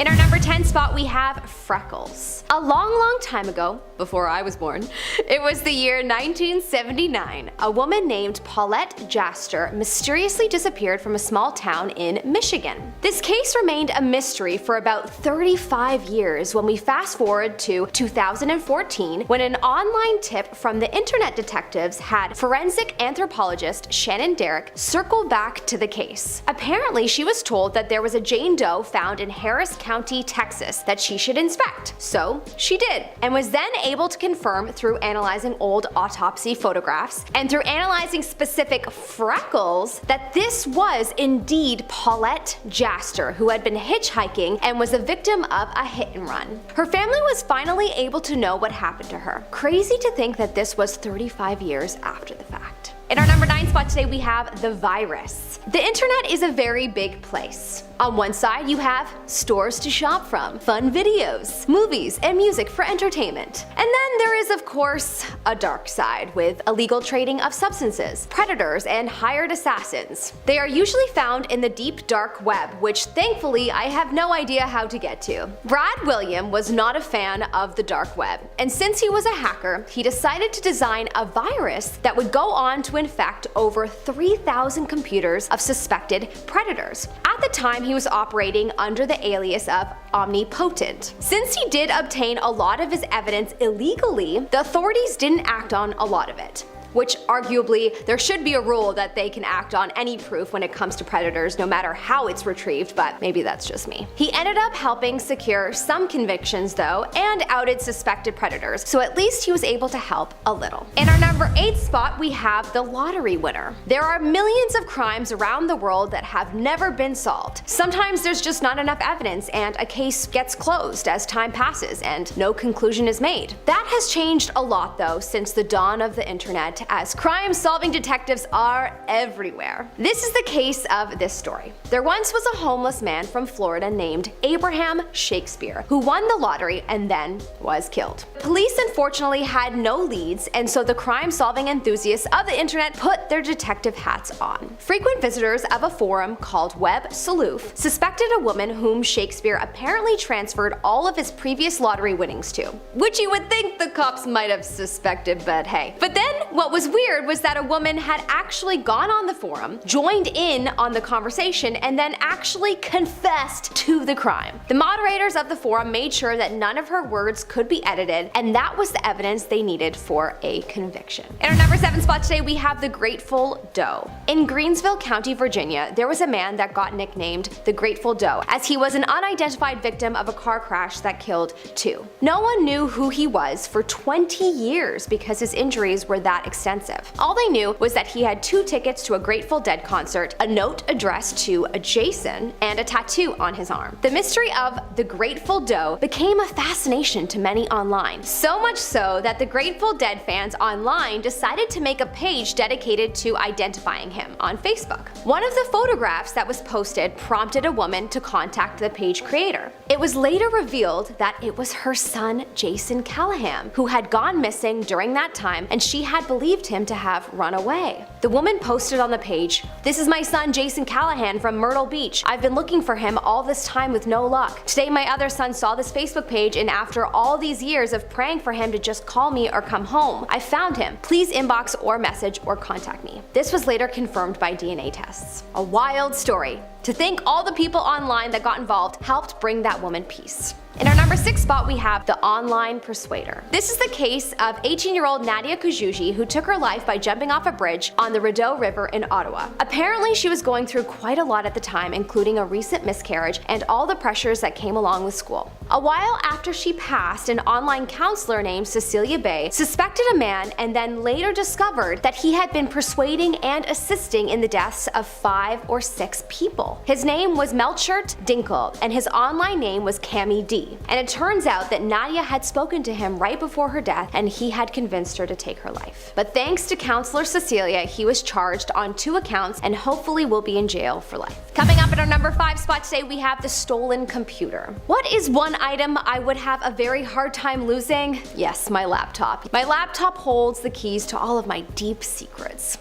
In our number 10 spot, we have freckles. A long time ago, before I was born, it was the year 1979. A woman named Paulette Jaster mysteriously disappeared from a small town in Michigan. This case remained a mystery for about 35 years when we fast forward to 2014, when an online tip from the internet detectives had forensic anthropologist Shannon Derrick circle back to the case. Apparently, she was told that there was a Jane Doe found in Harris County, Texas that she should inspect. So she did, and was then able to confirm through analyzing old autopsy photographs and through analyzing specific freckles that this was indeed Paulette Jaster, who had been hitchhiking and was a victim of a hit and run. Her family was finally able to know what happened to her. Crazy to think that this was 35 years after the fact. In our number 9 spot today, we have the virus. The internet is a very big place. On one side, you have stores to shop from, fun videos, movies, and music for entertainment. And then there is, of course, a dark side with illegal trading of substances, predators, and hired assassins. They are usually found in the deep dark web, which thankfully I have no idea how to get to. Brad William was not a fan of the dark web, and since he was a hacker, he decided to design a virus that would go on to infect over 3,000 computers of suspected predators. At the time, he was operating under the alias of Omnipotent. Since he did obtain a lot of his evidence illegally, the authorities didn't act on a lot of it. Which arguably, there should be a rule that they can act on any proof when it comes to predators, no matter how it's retrieved, but maybe that's just me. He ended up helping secure some convictions though, and outed suspected predators, so at least he was able to help a little. In our number 8 spot, we have the lottery winner. There are millions of crimes around the world that have never been solved. Sometimes there's just not enough evidence and a case gets closed as time passes and no conclusion is made. That has changed a lot though since the dawn of the internet, as crime-solving detectives are everywhere. This is the case of this story. There once was a homeless man from Florida named Abraham Shakespeare who won the lottery and then was killed. Police unfortunately had no leads, and so the crime-solving enthusiasts of the internet put their detective hats on. Frequent visitors of a forum called Web Sleuth suspected a woman whom Shakespeare apparently transferred all of his previous lottery winnings to. Which you would think the cops might have suspected, but hey. But then, what was weird was that a woman had actually gone on the forum, joined in on the conversation, and then actually confessed to the crime. The moderators of the forum made sure that none of her words could be edited, and that was the evidence they needed for a conviction. In our number 7 spot today, we have the Grateful Doe. In Greensville County, Virginia, there was a man that got nicknamed the Grateful Doe, as he was an unidentified victim of a car crash that killed 2. No one knew who he was for 20 years because his injuries were that extensive. All they knew was that he had 2 tickets to a Grateful Dead concert, a note addressed to a Jason, and a tattoo on his arm. The mystery of the Grateful Doe became a fascination to many online, so much so that the Grateful Dead fans online decided to make a page dedicated to identifying him on Facebook. One of the photographs that was posted prompted a woman to contact the page creator. It was later revealed that it was her son Jason Callahan, who had gone missing during that time, and she had believed him to have run away. The woman posted on the page, "This is my son Jason Callahan from Myrtle Beach. I've been looking for him all this time with no luck. Today my other son saw this Facebook page, and after all these years of praying for him to just call me or come home, I found him. Please inbox or message or contact me." This was later confirmed by DNA tests. A wild story. To think all the people online that got involved helped bring that woman peace. In our number 6 spot, we have the online persuader. This is the case of 18-year-old Nadia Kajuji, who took her life by jumping off a bridge on the Rideau River in Ottawa. Apparently, she was going through quite a lot at the time, including a recent miscarriage and all the pressures that came along with school. A while after she passed, an online counselor named Cecilia Bay suspected a man and then later discovered that he had been persuading and assisting in the deaths of 5 or 6 people. His name was Melchert Dinkel, and his online name was Cami D. And it turns out that Nadia had spoken to him right before her death, and he had convinced her to take her life. But thanks to counselor Cecilia, he was charged on 2 accounts and hopefully will be in jail for life. Coming up at our number 5 spot today, we have the stolen computer. What is one item I would have a very hard time losing? Yes, my laptop. My laptop holds the keys to all of my deep secrets.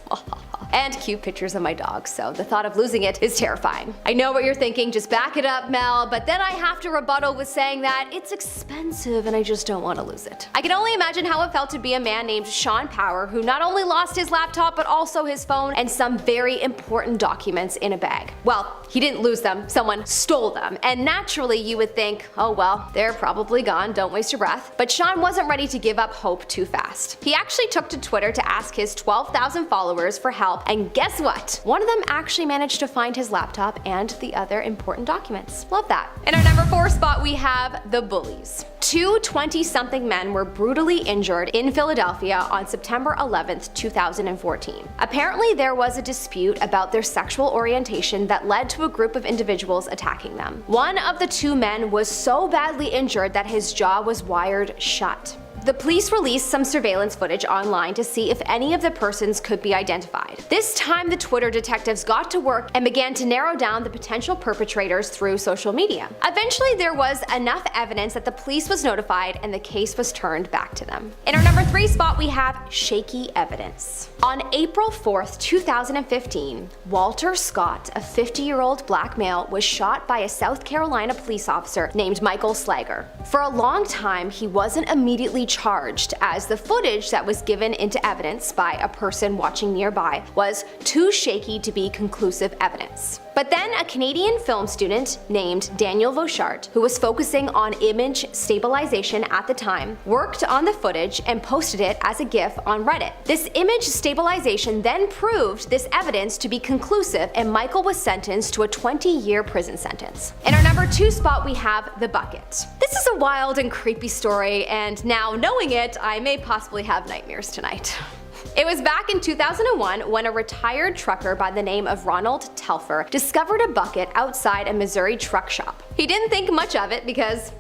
and cute pictures of my dog, so the thought of losing it is terrifying. I know what you're thinking, just back it up, Mel, but then I have to rebuttal with saying that it's expensive and I just don't want to lose it. I can only imagine how it felt to be a man named Sean Power who not only lost his laptop but also his phone and some very important documents in a bag. Well, he didn't lose them, someone stole them, and naturally you would think, oh well, they're probably gone, don't waste your breath. But Sean wasn't ready to give up hope too fast. He actually took to Twitter to ask his 12,000 followers for help, and guess what? One of them actually managed to find his laptop and the other important documents. Love that. In our number 4 spot we have the bullies. Two 20-something men were brutally injured in Philadelphia on September 11th, 2014. Apparently there was a dispute about their sexual orientation that led to a group of individuals attacking them. One of the two men was so badly injured that his jaw was wired shut. The police released some surveillance footage online to see if any of the persons could be identified. This time the Twitter detectives got to work and began to narrow down the potential perpetrators through social media. Eventually there was enough evidence that the police was notified and the case was turned back to them. In our number 3 spot we have shaky evidence. On April 4th, 2015, Walter Scott, a 50-year-old black male, was shot by a South Carolina police officer named Michael Slager. For a long time he wasn't immediately charged, as the footage that was given into evidence by a person watching nearby was too shaky to be conclusive evidence. But then a Canadian film student named Daniel Vauchart, who was focusing on image stabilization at the time, worked on the footage and posted it as a GIF on Reddit. This image stabilization then proved this evidence to be conclusive, and Michael was sentenced to a 20-year prison sentence. In our number 2 spot we have the bucket. This is a wild and creepy story, and now knowing it, I may possibly have nightmares tonight. It was back in 2001 when a retired trucker by the name of Ronald Telfer discovered a bucket outside a Missouri truck shop. He didn't think much of it because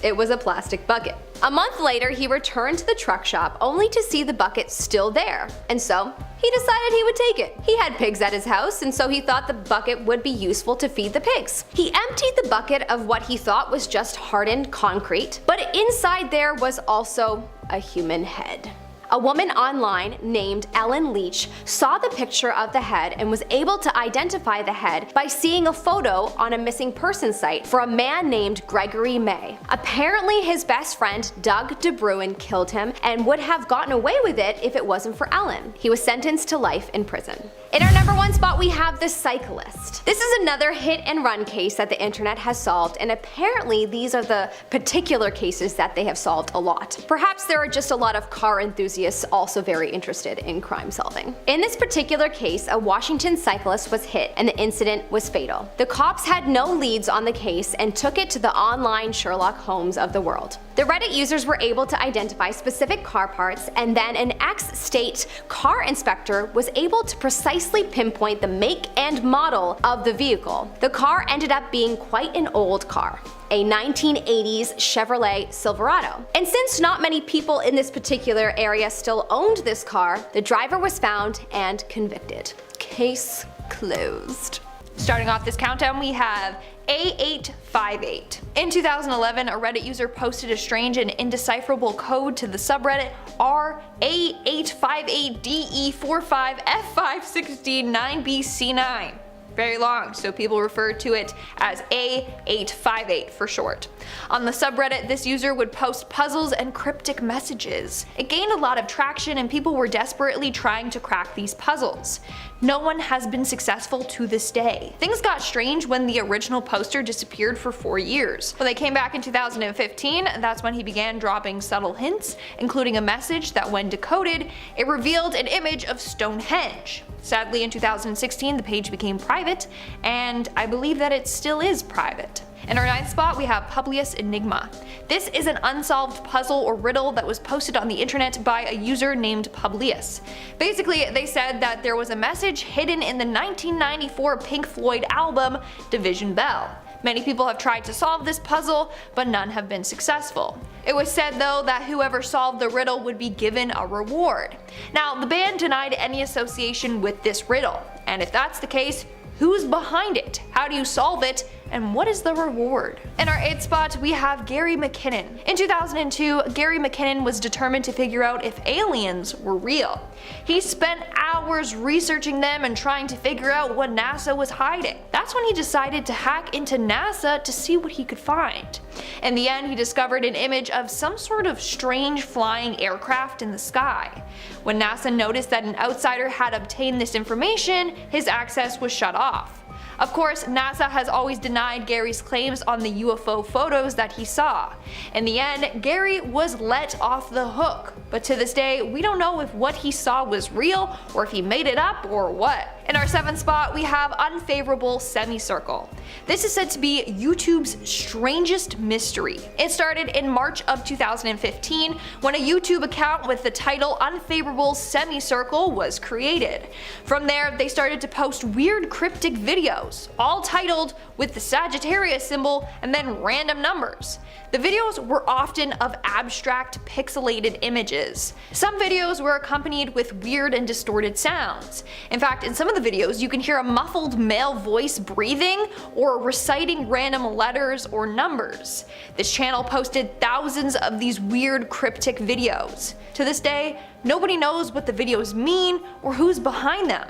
it was a plastic bucket. A month later, he returned to the truck shop only to see the bucket still there, and so he decided he would take it. He had pigs at his house, and so he thought the bucket would be useful to feed the pigs. He emptied the bucket of what he thought was just hardened concrete, but inside there was also a human head. A woman online named Ellen Leach saw the picture of the head and was able to identify the head by seeing a photo on a missing person site for a man named Gregory May. Apparently his best friend Doug DeBruin killed him and would have gotten away with it if it wasn't for Ellen. He was sentenced to life in prison. In our number 1 spot we have the cyclist. This is another hit and run case that the internet has solved, and apparently these are the particular cases that they have solved a lot. Perhaps there are just a lot of car enthusiasts also very interested in crime solving. In this particular case, a Washington cyclist was hit and the incident was fatal. The cops had no leads on the case and took it to the online Sherlock Holmes of the world. The Reddit users were able to identify specific car parts, and then an ex-state car inspector was able to precisely pinpoint the make and model of the vehicle. The car ended up being quite an old car, a 1980s Chevrolet Silverado. And since not many people in this particular area still owned this car, the driver was found and convicted. Case closed. Starting off this countdown, we have A858. In 2011, a Reddit user posted a strange and indecipherable code to the subreddit R858DE45F569BC9. Very long, so people refer to it as A858 for short. On the subreddit, this user would post puzzles and cryptic messages. It gained a lot of traction and people were desperately trying to crack these puzzles. No one has been successful to this day. Things got strange when the original poster disappeared for 4 years. When they came back in 2015, that's when he began dropping subtle hints, including a message that when decoded, it revealed an image of Stonehenge. Sadly, in 2016, the page became private, and I believe that it still is private. In our 9th spot, we have Publius Enigma. This is an unsolved puzzle or riddle that was posted on the internet by a user named Publius. Basically, they said that there was a message hidden in the 1994 Pink Floyd album, Division Bell. Many people have tried to solve this puzzle, but none have been successful. It was said though that whoever solved the riddle would be given a reward. Now, the band denied any association with this riddle, and if that's the case, who's behind it? How do you solve it? and what is the reward? In our 8th spot, we have Gary McKinnon. In 2002, Gary McKinnon was determined to figure out if aliens were real. He spent hours researching them and trying to figure out what NASA was hiding. That's when he decided to hack into NASA to see what he could find. In the end, he discovered an image of some sort of strange flying aircraft in the sky. When NASA noticed that an outsider had obtained this information, his access was shut off. Of course, NASA has always denied Gary's claims on the UFO photos that he saw. In the end, Gary was let off the hook, but to this day, we don't know if what he saw was real or if he made it up or what. In our 7th spot, we have Unfavorable Semicircle. This is said to be YouTube's strangest mystery. It started in March of 2015 when a YouTube account with the title Unfavorable Semicircle was created. From there, they started to post weird cryptic videos, all titled with the Sagittarius symbol and then random numbers. The videos were often of abstract, pixelated images. Some videos were accompanied with weird and distorted sounds. In fact, in some of the videos, you can hear a muffled male voice breathing or reciting random letters or numbers. This channel posted thousands of these weird cryptic videos. To this day, nobody knows what the videos mean or who's behind them.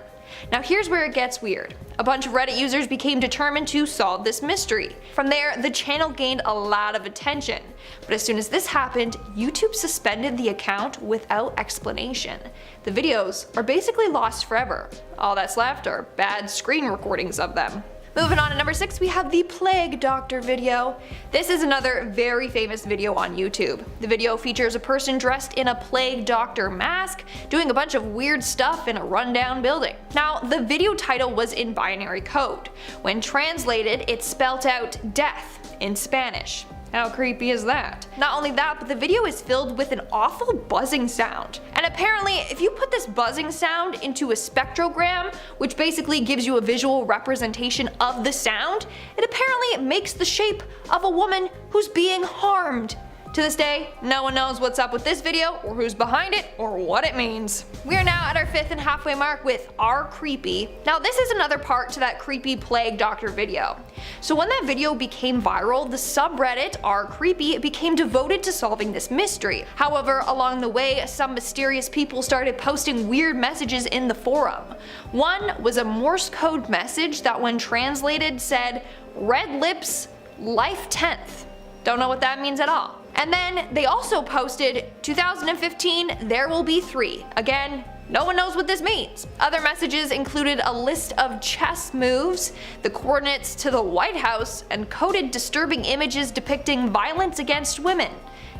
Now here's where it gets weird. A bunch of Reddit users became determined to solve this mystery. From there, the channel gained a lot of attention. But as soon as this happened, YouTube suspended the account without explanation. The videos are basically lost forever. All that's left are bad screen recordings of them. Moving on to number 6, we have the Plague Doctor video. This is another very famous video on YouTube. The video features a person dressed in a Plague Doctor mask doing a bunch of weird stuff in a rundown building. Now, the video title was in binary code. When translated, it spelt out death in Spanish. How creepy is that? Not only that, but the video is filled with an awful buzzing sound. And apparently, if you put this buzzing sound into a spectrogram, which basically gives you a visual representation of the sound, it apparently makes the shape of a woman who's being harmed. To this day, no one knows what's up with this video, or who's behind it, or what it means. We are now at our 5th and halfway mark with Are Creepy. Now this is another part to that creepy Plague Doctor video. So when that video became viral, the subreddit Are Creepy became devoted to solving this mystery. However, along the way, some mysterious people started posting weird messages in the forum. One was a Morse code message that when translated said, "Red lips, life 10th." Don't know what that means at all. And then they also posted 2015 there will be 3. Again, no one knows what this means. Other messages included a list of chess moves, the coordinates to the White House, and coded disturbing images depicting violence against women.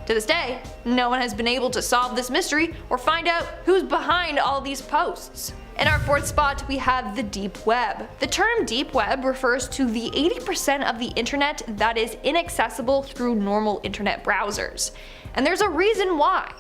To this day, no one has been able to solve this mystery or find out who's behind all these posts. In our 4th spot, we have the deep web. The term deep web refers to the 80% of the internet that is inaccessible through normal internet browsers. And there's a reason why.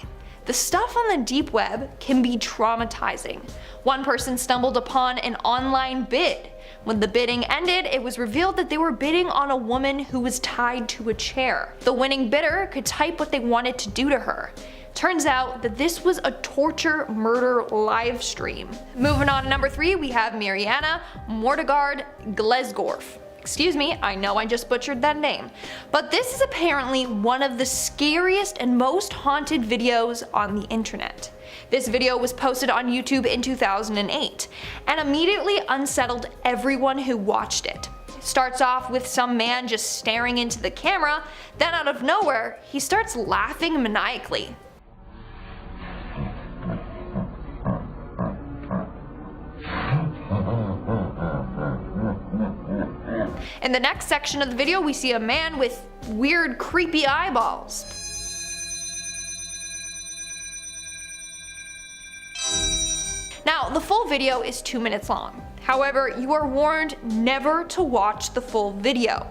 The stuff on the deep web can be traumatizing. One person stumbled upon an online bid. When the bidding ended, it was revealed that they were bidding on a woman who was tied to a chair. The winning bidder could type what they wanted to do to her. Turns out that this was a torture murder live stream. Moving on to number 3, we have Mariana Mortegard Glesgorf. Excuse me, I know I just butchered that name. But this is apparently one of the scariest and most haunted videos on the internet. This video was posted on YouTube in 2008 and immediately unsettled everyone who watched it. It starts off with some man just staring into the camera, then out of nowhere, he starts laughing maniacally. In the next section of the video, we see a man with weird, creepy eyeballs. Now, the full video is 2 minutes long. However, you are warned never to watch the full video.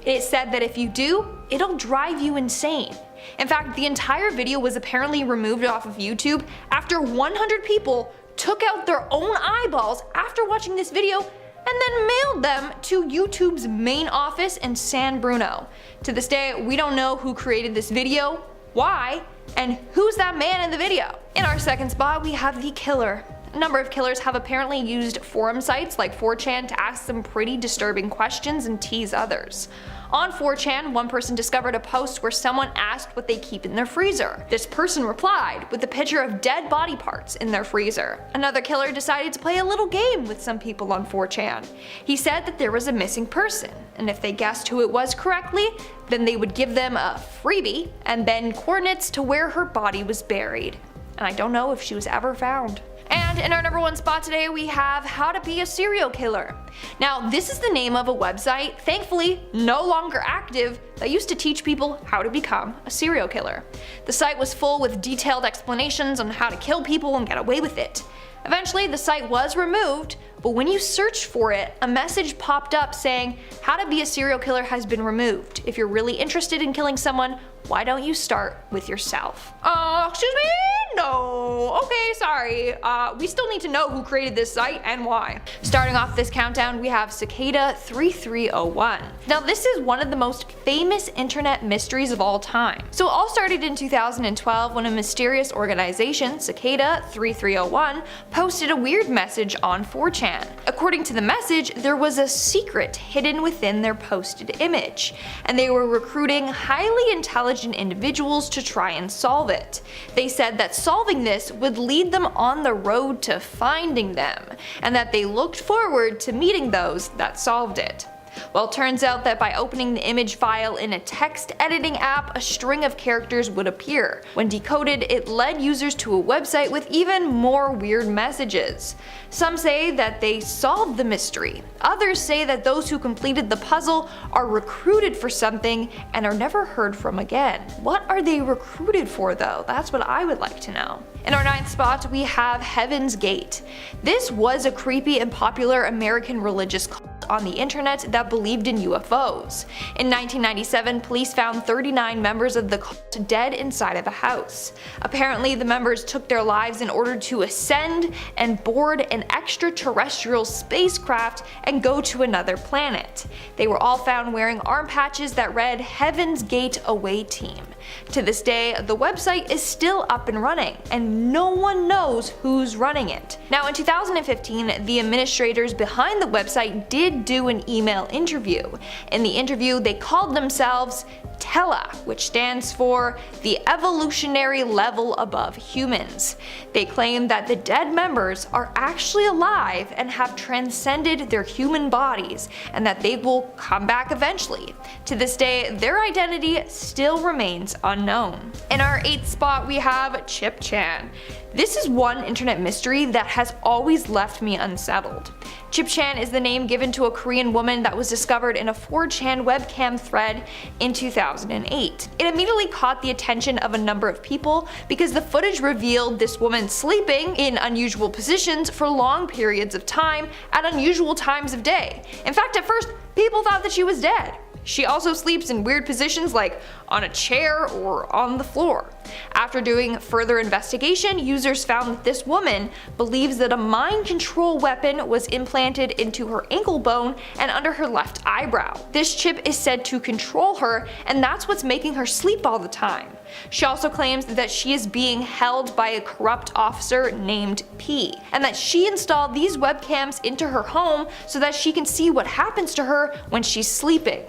It is said that if you do, it'll drive you insane. In fact, the entire video was apparently removed off of YouTube after 100 people took out their own eyeballs after watching this video and then mailed them to YouTube's main office in San Bruno. To this day, we don't know who created this video, why, and who's that man in the video. In our 2nd spot, we have The Killer. A number of killers have apparently used forum sites like 4chan to ask some pretty disturbing questions and tease others. On 4chan, one person discovered a post where someone asked what they keep in their freezer. This person replied with a picture of dead body parts in their freezer. Another killer decided to play a little game with some people on 4chan. He said that there was a missing person, and if they guessed who it was correctly, then they would give them a freebie and then coordinates to where her body was buried. And I don't know if she was ever found. And in our number 1 spot today, we have How to Be a Serial Killer. Now, this is the name of a website, thankfully no longer active, that used to teach people how to become a serial killer. The site was full with detailed explanations on how to kill people and get away with it. Eventually, the site was removed, but when you searched for it, a message popped up saying, "How to be a serial killer has been removed. If you're really interested in killing someone, why don't you start with yourself?" Excuse me? No. Okay, sorry. We still need to know who created this site and why. Starting off this countdown, we have Cicada 3301. Now, this is one of the most famous internet mysteries of all time. So it all started in 2012 when a mysterious organization, Cicada 3301, posted a weird message on 4chan. According to the message, there was a secret hidden within their posted image, and they were recruiting highly intelligent individuals to try and solve it. They said that solving this would lead them on the road to finding them, and that they looked forward to meeting those that solved it. Well, it turns out that by opening the image file in a text editing app, a string of characters would appear. When decoded, it led users to a website with even more weird messages. Some say that they solved the mystery. Others say that those who completed the puzzle are recruited for something and are never heard from again. What are they recruited for though? That's what I would like to know. In our 9th spot, we have Heaven's Gate. This was a creepy and popular American religious cult on the internet that believed in UFOs. In 1997, police found 39 members of the cult dead inside of a house. Apparently, the members took their lives in order to ascend and board an extraterrestrial spacecraft and go to another planet. They were all found wearing arm patches that read "Heaven's Gate Away Team." To this day, the website is still up and running, and no one knows who's running it. Now, in 2015, the administrators behind the website did do an email interview. In the interview, they called themselves Tela, which stands for the evolutionary level above humans. They claim that the dead members are actually alive and have transcended their human bodies, and that they will come back eventually. To this day, their identity still remains unknown. In our 8th spot, we have Chip Chan. This is one internet mystery that has always left me unsettled. Chip Chan is the name given to a Korean woman that was discovered in a 4chan webcam thread in 2008. It immediately caught the attention of a number of people because the footage revealed this woman sleeping in unusual positions for long periods of time at unusual times of day. In fact, at first, people thought that she was dead. She also sleeps in weird positions like on a chair or on the floor. After doing further investigation, users found that this woman believes that a mind control weapon was implanted into her ankle bone and under her left eyebrow. This chip is said to control her, and that's what's making her sleep all the time. She also claims that she is being held by a corrupt officer named P, and that she installed these webcams into her home so that she can see what happens to her when she's sleeping.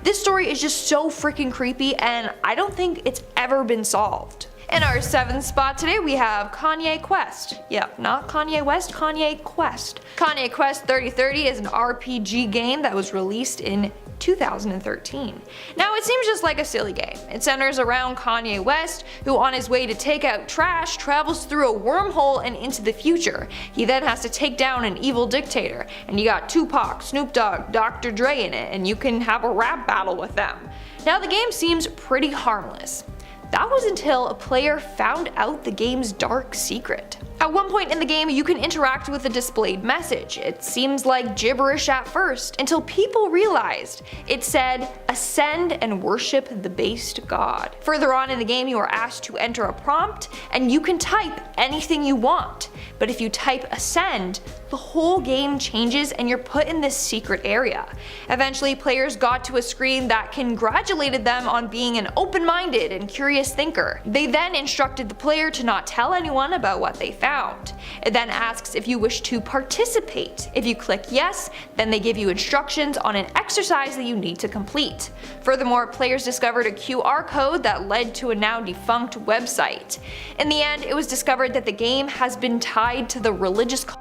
This story is just so freaking creepy, and I don't think it's ever been solved. In our 7th spot today, we have Kanye Quest. Yep, not Kanye West, Kanye Quest. Kanye Quest 3030 is an RPG game that was released in 2013. Now, it seems just like a silly game. It centers around Kanye West, who on his way to take out trash travels through a wormhole and into the future. He then has to take down an evil dictator, and you got Tupac, Snoop Dogg, Dr. Dre in it, and you can have a rap battle with them. Now, the game seems pretty harmless. That was until a player found out the game's dark secret. At one point in the game, you can interact with a displayed message. It seems like gibberish at first, until people realized it said, "Ascend and worship the based god." Further on in the game, you are asked to enter a prompt, and you can type anything you want. But if you type "ascend," the whole game changes and you're put in this secret area. Eventually, players got to a screen that congratulated them on being an open-minded and curious thinker. They then instructed the player to not tell anyone about what they found, account. It then asks if you wish to participate. If you click yes, then they give you instructions on an exercise that you need to complete. Furthermore, players discovered a QR code that led to a now defunct website. In the end, it was discovered that the game has been tied to the religious cult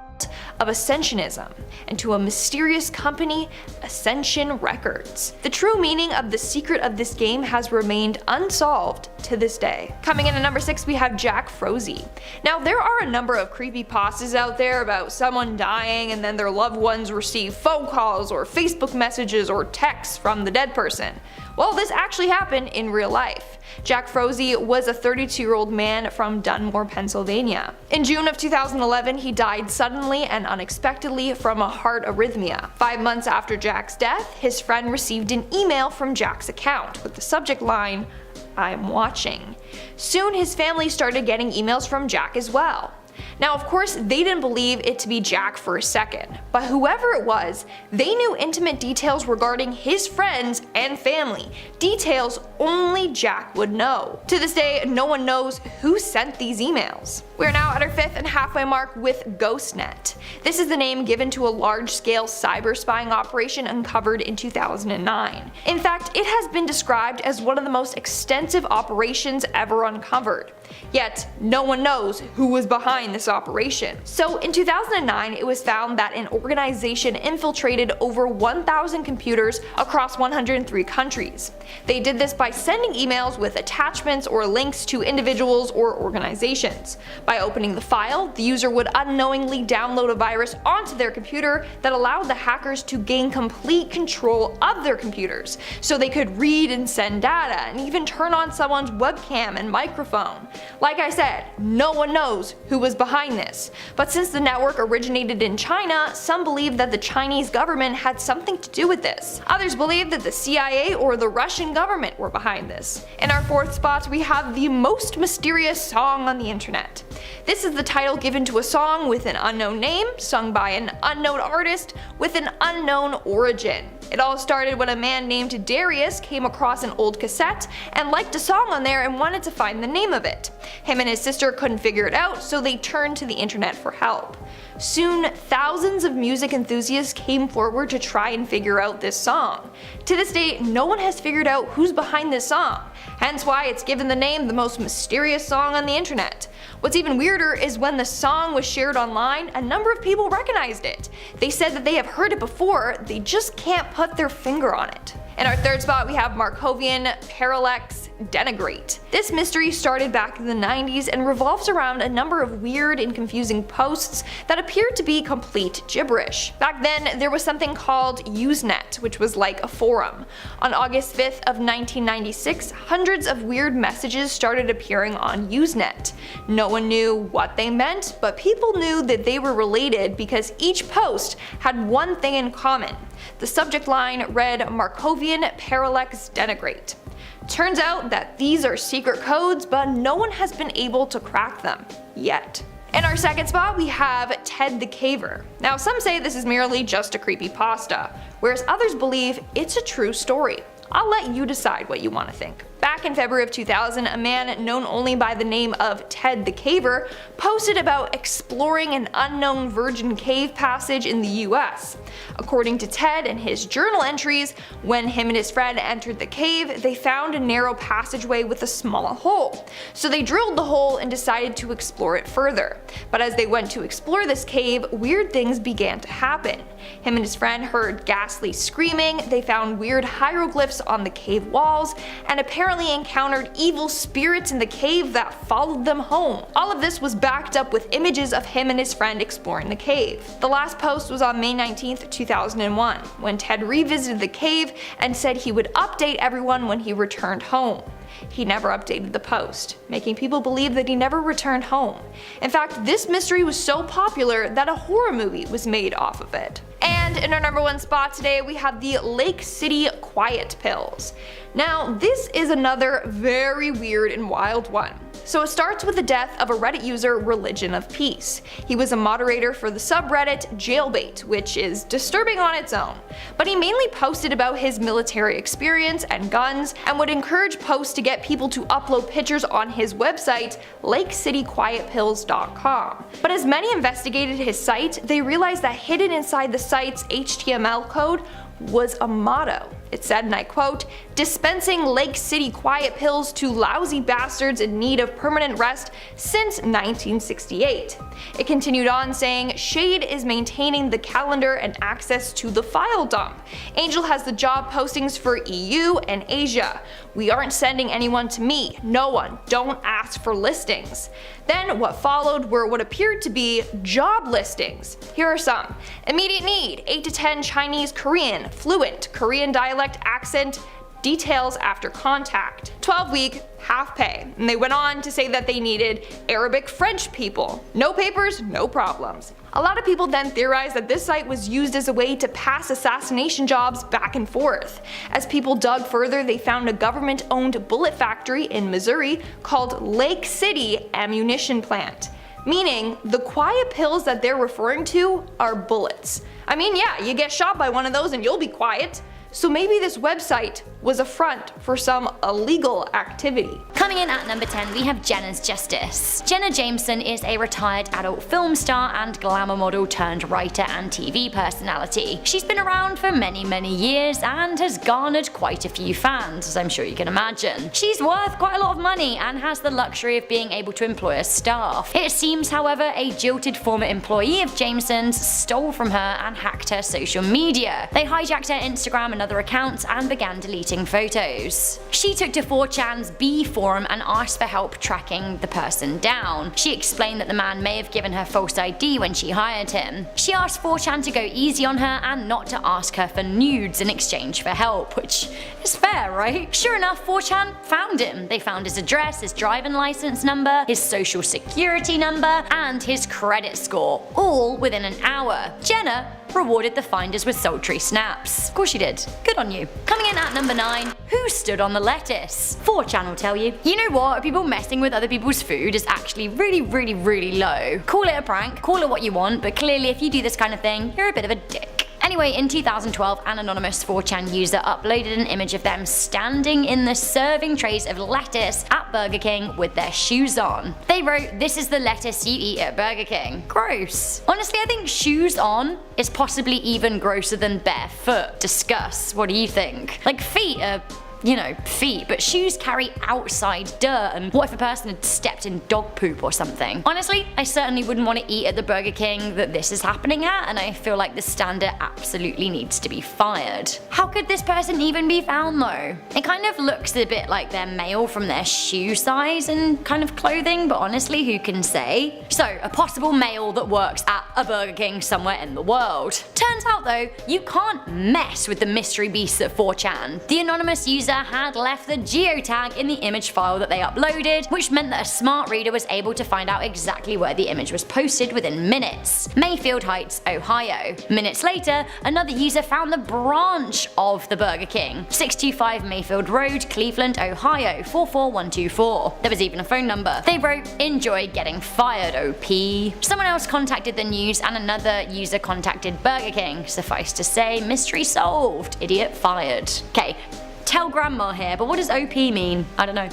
of Ascensionism and to a mysterious company, Ascension Records. The true meaning of the secret of this game has remained unsolved to this day. Coming in at number 6, we have Jack Froese. Now, there are a number of creepypastas out there about someone dying and then their loved ones receive phone calls or Facebook messages or texts from the dead person. Well, this actually happened in real life. Jack Froese was a 32-year-old man from Dunmore, Pennsylvania. In June of 2011, he died suddenly and unexpectedly from a heart arrhythmia. 5 months after Jack's death, his friend received an email from Jack's account with the subject line, "I'm watching." Soon his family started getting emails from Jack as well. Now, of course, they didn't believe it to be Jack for a second, but whoever it was, they knew intimate details regarding his friends and family, details only Jack would know. To this day, no one knows who sent these emails. We're now at our 5th and halfway mark with GhostNet. This is the name given to a large-scale cyber spying operation uncovered in 2009. In fact, it has been described as one of the most extensive operations ever uncovered. Yet, no one knows who was behind this operation. So in 2009, it was found that an organization infiltrated over 1,000 computers across 103 countries. They did this by sending emails with attachments or links to individuals or organizations. By opening the file, the user would unknowingly download a virus onto their computer that allowed the hackers to gain complete control of their computers, so they could read and send data and even turn on someone's webcam and microphone. Like I said, no one knows who was behind this, but since the network originated in China, some believe that the Chinese government had something to do with this. Others believe that the CIA or the Russian government were behind this. In our 4th spot, we have the most mysterious song on the internet. This is the title given to a song with an unknown name, sung by an unknown artist with an unknown origin. It all started when a man named Darius came across an old cassette and liked a song on there and wanted to find the name of it. Him and his sister couldn't figure it out, so they turned to the internet for help. Soon, thousands of music enthusiasts came forward to try and figure out this song. To this day, no one has figured out who's behind this song, hence why it's given the name the most mysterious song on the internet. What's even weirder is when the song was shared online, a number of people recognized it. They said that they have heard it before, they just can't put their finger on it. In our 3rd spot, we have Markovian Parallax Denigrate. This mystery started back in the 90s and revolves around a number of weird and confusing posts that appeared to be complete gibberish. Back then, there was something called Usenet, which was like a forum. On August 5th of 1996, hundreds of weird messages started appearing on Usenet. No one knew what they meant, but people knew that they were related because each post had one thing in common. The subject line read Markovian Parallax Denigrate. Turns out that these are secret codes, but no one has been able to crack them yet. In our 2nd spot, we have Ted the Caver. Now, some say this is merely just a creepypasta, whereas others believe it's a true story. I'll let you decide what you want to think. Back in February of 2000, a man known only by the name of Ted the Caver posted about exploring an unknown virgin cave passage in the US. According to Ted and his journal entries, when him and his friend entered the cave, they found a narrow passageway with a small hole. So they drilled the hole and decided to explore it further. But as they went to explore this cave, weird things began to happen. Him and his friend heard ghastly screaming, they found weird hieroglyphs on the cave walls, and apparently encountered evil spirits in the cave that followed them home. All of this was backed up with images of him and his friend exploring the cave. The last post was on May 19th, 2001, when Ted revisited the cave and said he would update everyone when he returned home. He never updated the post, making people believe that he never returned home. In fact, this mystery was so popular that a horror movie was made off of it. And in our number 1 spot today, we have the Lake City Quiet Pills. Now, this is another very weird and wild one. So it starts with the death of a Reddit user, Religion of Peace. He was a moderator for the subreddit Jailbait, which is disturbing on its own. But he mainly posted about his military experience and guns, and would encourage posts to get people to upload pictures on his website, LakeCityQuietPills.com. But as many investigated his site, they realized that hidden inside the site's HTML code was a motto. It said, and I quote, "Dispensing Lake City quiet pills to lousy bastards in need of permanent rest since 1968. It continued on saying, "Shade is maintaining the calendar and access to the file dump. Angel has the job postings for EU and Asia. We aren't sending anyone to me. No one. Don't ask for listings." Then what followed were what appeared to be job listings. Here are some. Immediate need, 8 to 10 Chinese Korean, fluent, Korean dialect accent, details after contact. 12-week, half pay. And they went on to say that they needed Arabic French people. No papers, no problems. A lot of people then theorized that this site was used as a way to pass assassination jobs back and forth. As people dug further, they found a government-owned bullet factory in Missouri called Lake City Ammunition Plant. Meaning, the quiet pills that they're referring to are bullets. I mean, yeah, you get shot by one of those and you'll be quiet. So maybe this website was a front for some illegal activity. Coming in at number 10, we have Jenna's Justice. Jenna Jameson is a retired adult film star and glamour model turned writer and TV personality. She's been around for many years and has garnered quite a few fans, as I'm sure you can imagine. She's worth quite a lot of money and has the luxury of being able to employ a staff. It seems, however, a jilted former employee of Jameson's stole from her and hacked her social media. They hijacked her Instagram and other accounts and began deleting photos. She took to 4chan's B forum and asked for help tracking the person down. She explained that the man may have given her false ID when she hired him. She asked 4chan to go easy on her and not to ask her for nudes in exchange for help, which is fair, right? Sure enough, 4chan found him. They found his address, his driving license number, his social security number, and his credit score, all within an hour. Jenna rewarded the finders with sultry snaps. Of course she did. Good on you. Coming in at number 9, who stood on the lettuce? 4chan will tell you. You know what? People messing with other people's food is actually really low. Call it a prank, call it what you want, but clearly if you do this kind of thing, you're a bit of a dick. Anyway, in 2012, an anonymous 4chan user uploaded an image of them standing in the serving trays of lettuce at Burger King with their shoes on. They wrote, "This is the lettuce you eat at Burger King." Gross. Honestly, I think shoes on is possibly even grosser than barefoot. Discuss. What do you think? Like, feet are, you know, feet, but shoes carry outside dirt, and what if a person had stepped in dog poop or something? Honestly, I certainly wouldn't want to eat at the Burger King that this is happening at, and I feel like the standard absolutely needs to be fired. How could this person even be found though? It kind of looks a bit like they're male from their shoe size and kind of clothing, but honestly, who can say? So, a possible male that works at a Burger King somewhere in the world. Turns out though, you can't mess with the mystery beasts at 4chan. The anonymous user had left the geotag in the image file that they uploaded, which meant that a smart reader was able to find out exactly where the image was posted within minutes. Mayfield Heights, Ohio. Minutes later, another user found the branch of the Burger King, 625 Mayfield Road, Cleveland, Ohio, 44124. There was even a phone number. They wrote, "Enjoy getting fired, OP." Someone else contacted the news and another user contacted Burger King. Suffice to say, mystery solved. Idiot fired. Okay. Tell grandma here, but what does OP mean? I don't know.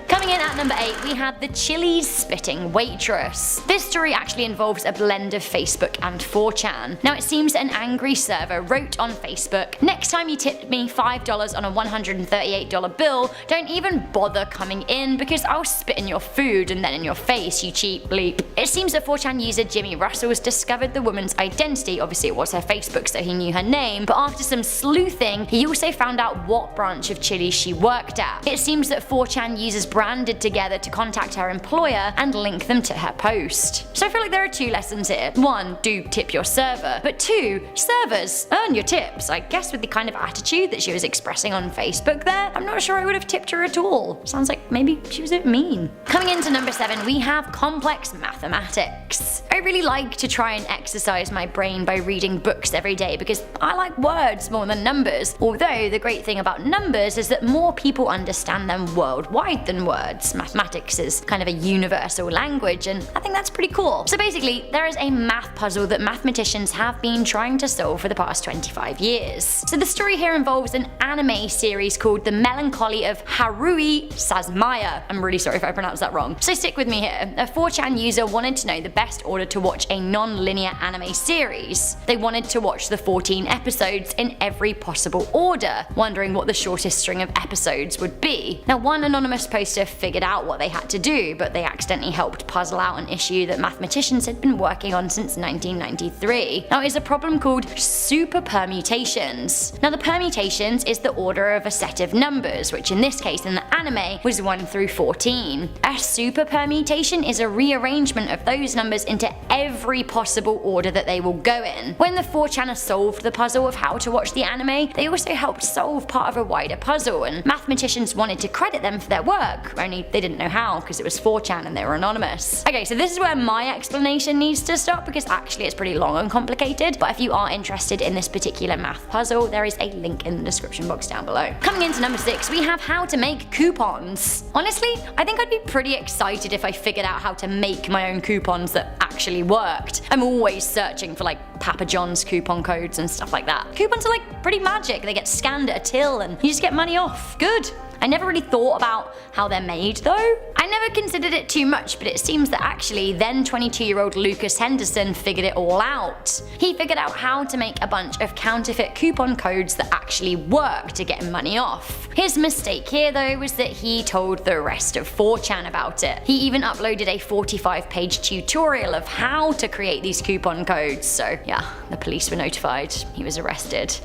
Coming in at number 8, we have the Chili's spitting waitress. This story actually involves a blend of Facebook and 4chan. Now it seems an angry server wrote on Facebook, "Next time you tip me $5 on a $138 bill, don't even bother coming in because I'll spit in your food and then in your face, you cheap bleep." It seems that 4chan user Jimmy Russell's discovered the woman's identity. Obviously it was her Facebook, so he knew her name, but after some sleuthing, he also found out what branch of Chili's she worked at. It seems that 4chan users branded together to contact her employer and link them to her post. So I feel like there are 2 lessons here. 1, do tip your server, but 2, servers, earn your tips. I guess with the kind of attitude that she was expressing on Facebook there, I'm not sure I would have tipped her at all. Sounds like maybe she was a bit mean. Coming into number 7, we have complex mathematics. I really like to try and exercise my brain by reading books every day because I like words more than numbers, although the great thing about numbers is that more people understand them worldwide than words. words. Mathematics is kind of a universal language, and I think that's pretty cool. So basically, there is a math puzzle that mathematicians have been trying to solve for the past 25 years. So the story here involves an anime series called The Melancholy of Haruhi Sazumaya. I'm really sorry if I pronounced that wrong. So stick with me here. A 4chan user wanted to know the best order to watch a non-linear anime series. They wanted to watch the 14 episodes in every possible order, wondering what the shortest string of episodes would be. Now, one anonymous poster figured out what they had to do, but they accidentally helped puzzle out an issue that mathematicians had been working on since 1993. Now, it's a problem called super permutations. Now, the permutations is the order of a set of numbers, which in this case in the anime was 1 through 14. A super permutation is a rearrangement of those numbers into every possible order that they will go in. When the 4chaners solved the puzzle of how to watch the anime, they also helped solve part of a wider puzzle, and mathematicians wanted to credit them for their work, only they didn't know how because it was 4chan and they were anonymous. Okay, so this is where my explanation needs to stop because actually it's pretty long and complicated, but if you are interested in this particular math puzzle, there is a link in the description box down below. Coming into number 6, we have how to make coupons. Honestly, I think I'd be pretty excited if I figured out how to make my own coupons that actually worked. I'm always searching for like Papa John's coupon codes and stuff like that. Coupons are like pretty magic. They get scanned at a till and you just get money off. Good. I never really thought about how they're made though. I never considered it too much, but it seems that actually then 22-year-old Lucas Henderson figured it all out. He figured out how to make a bunch of counterfeit coupon codes that actually work to get money off. His mistake here though was that he told the rest of 4chan about it. He even uploaded a 45-page tutorial of how to create these coupon codes, so yeah, the police were notified. He was arrested.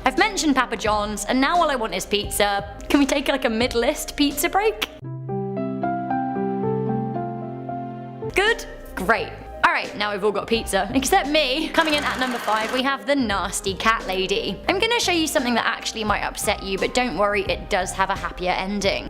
I've mentioned Papa John's, and now all I want is pizza. Can we take like a mid-list pizza break? Good? Great. Alright, now we've all got pizza, except me. Coming in at number 5, we have the nasty cat lady. I'm gonna show you something that actually might upset you, but don't worry, it does have a happier ending.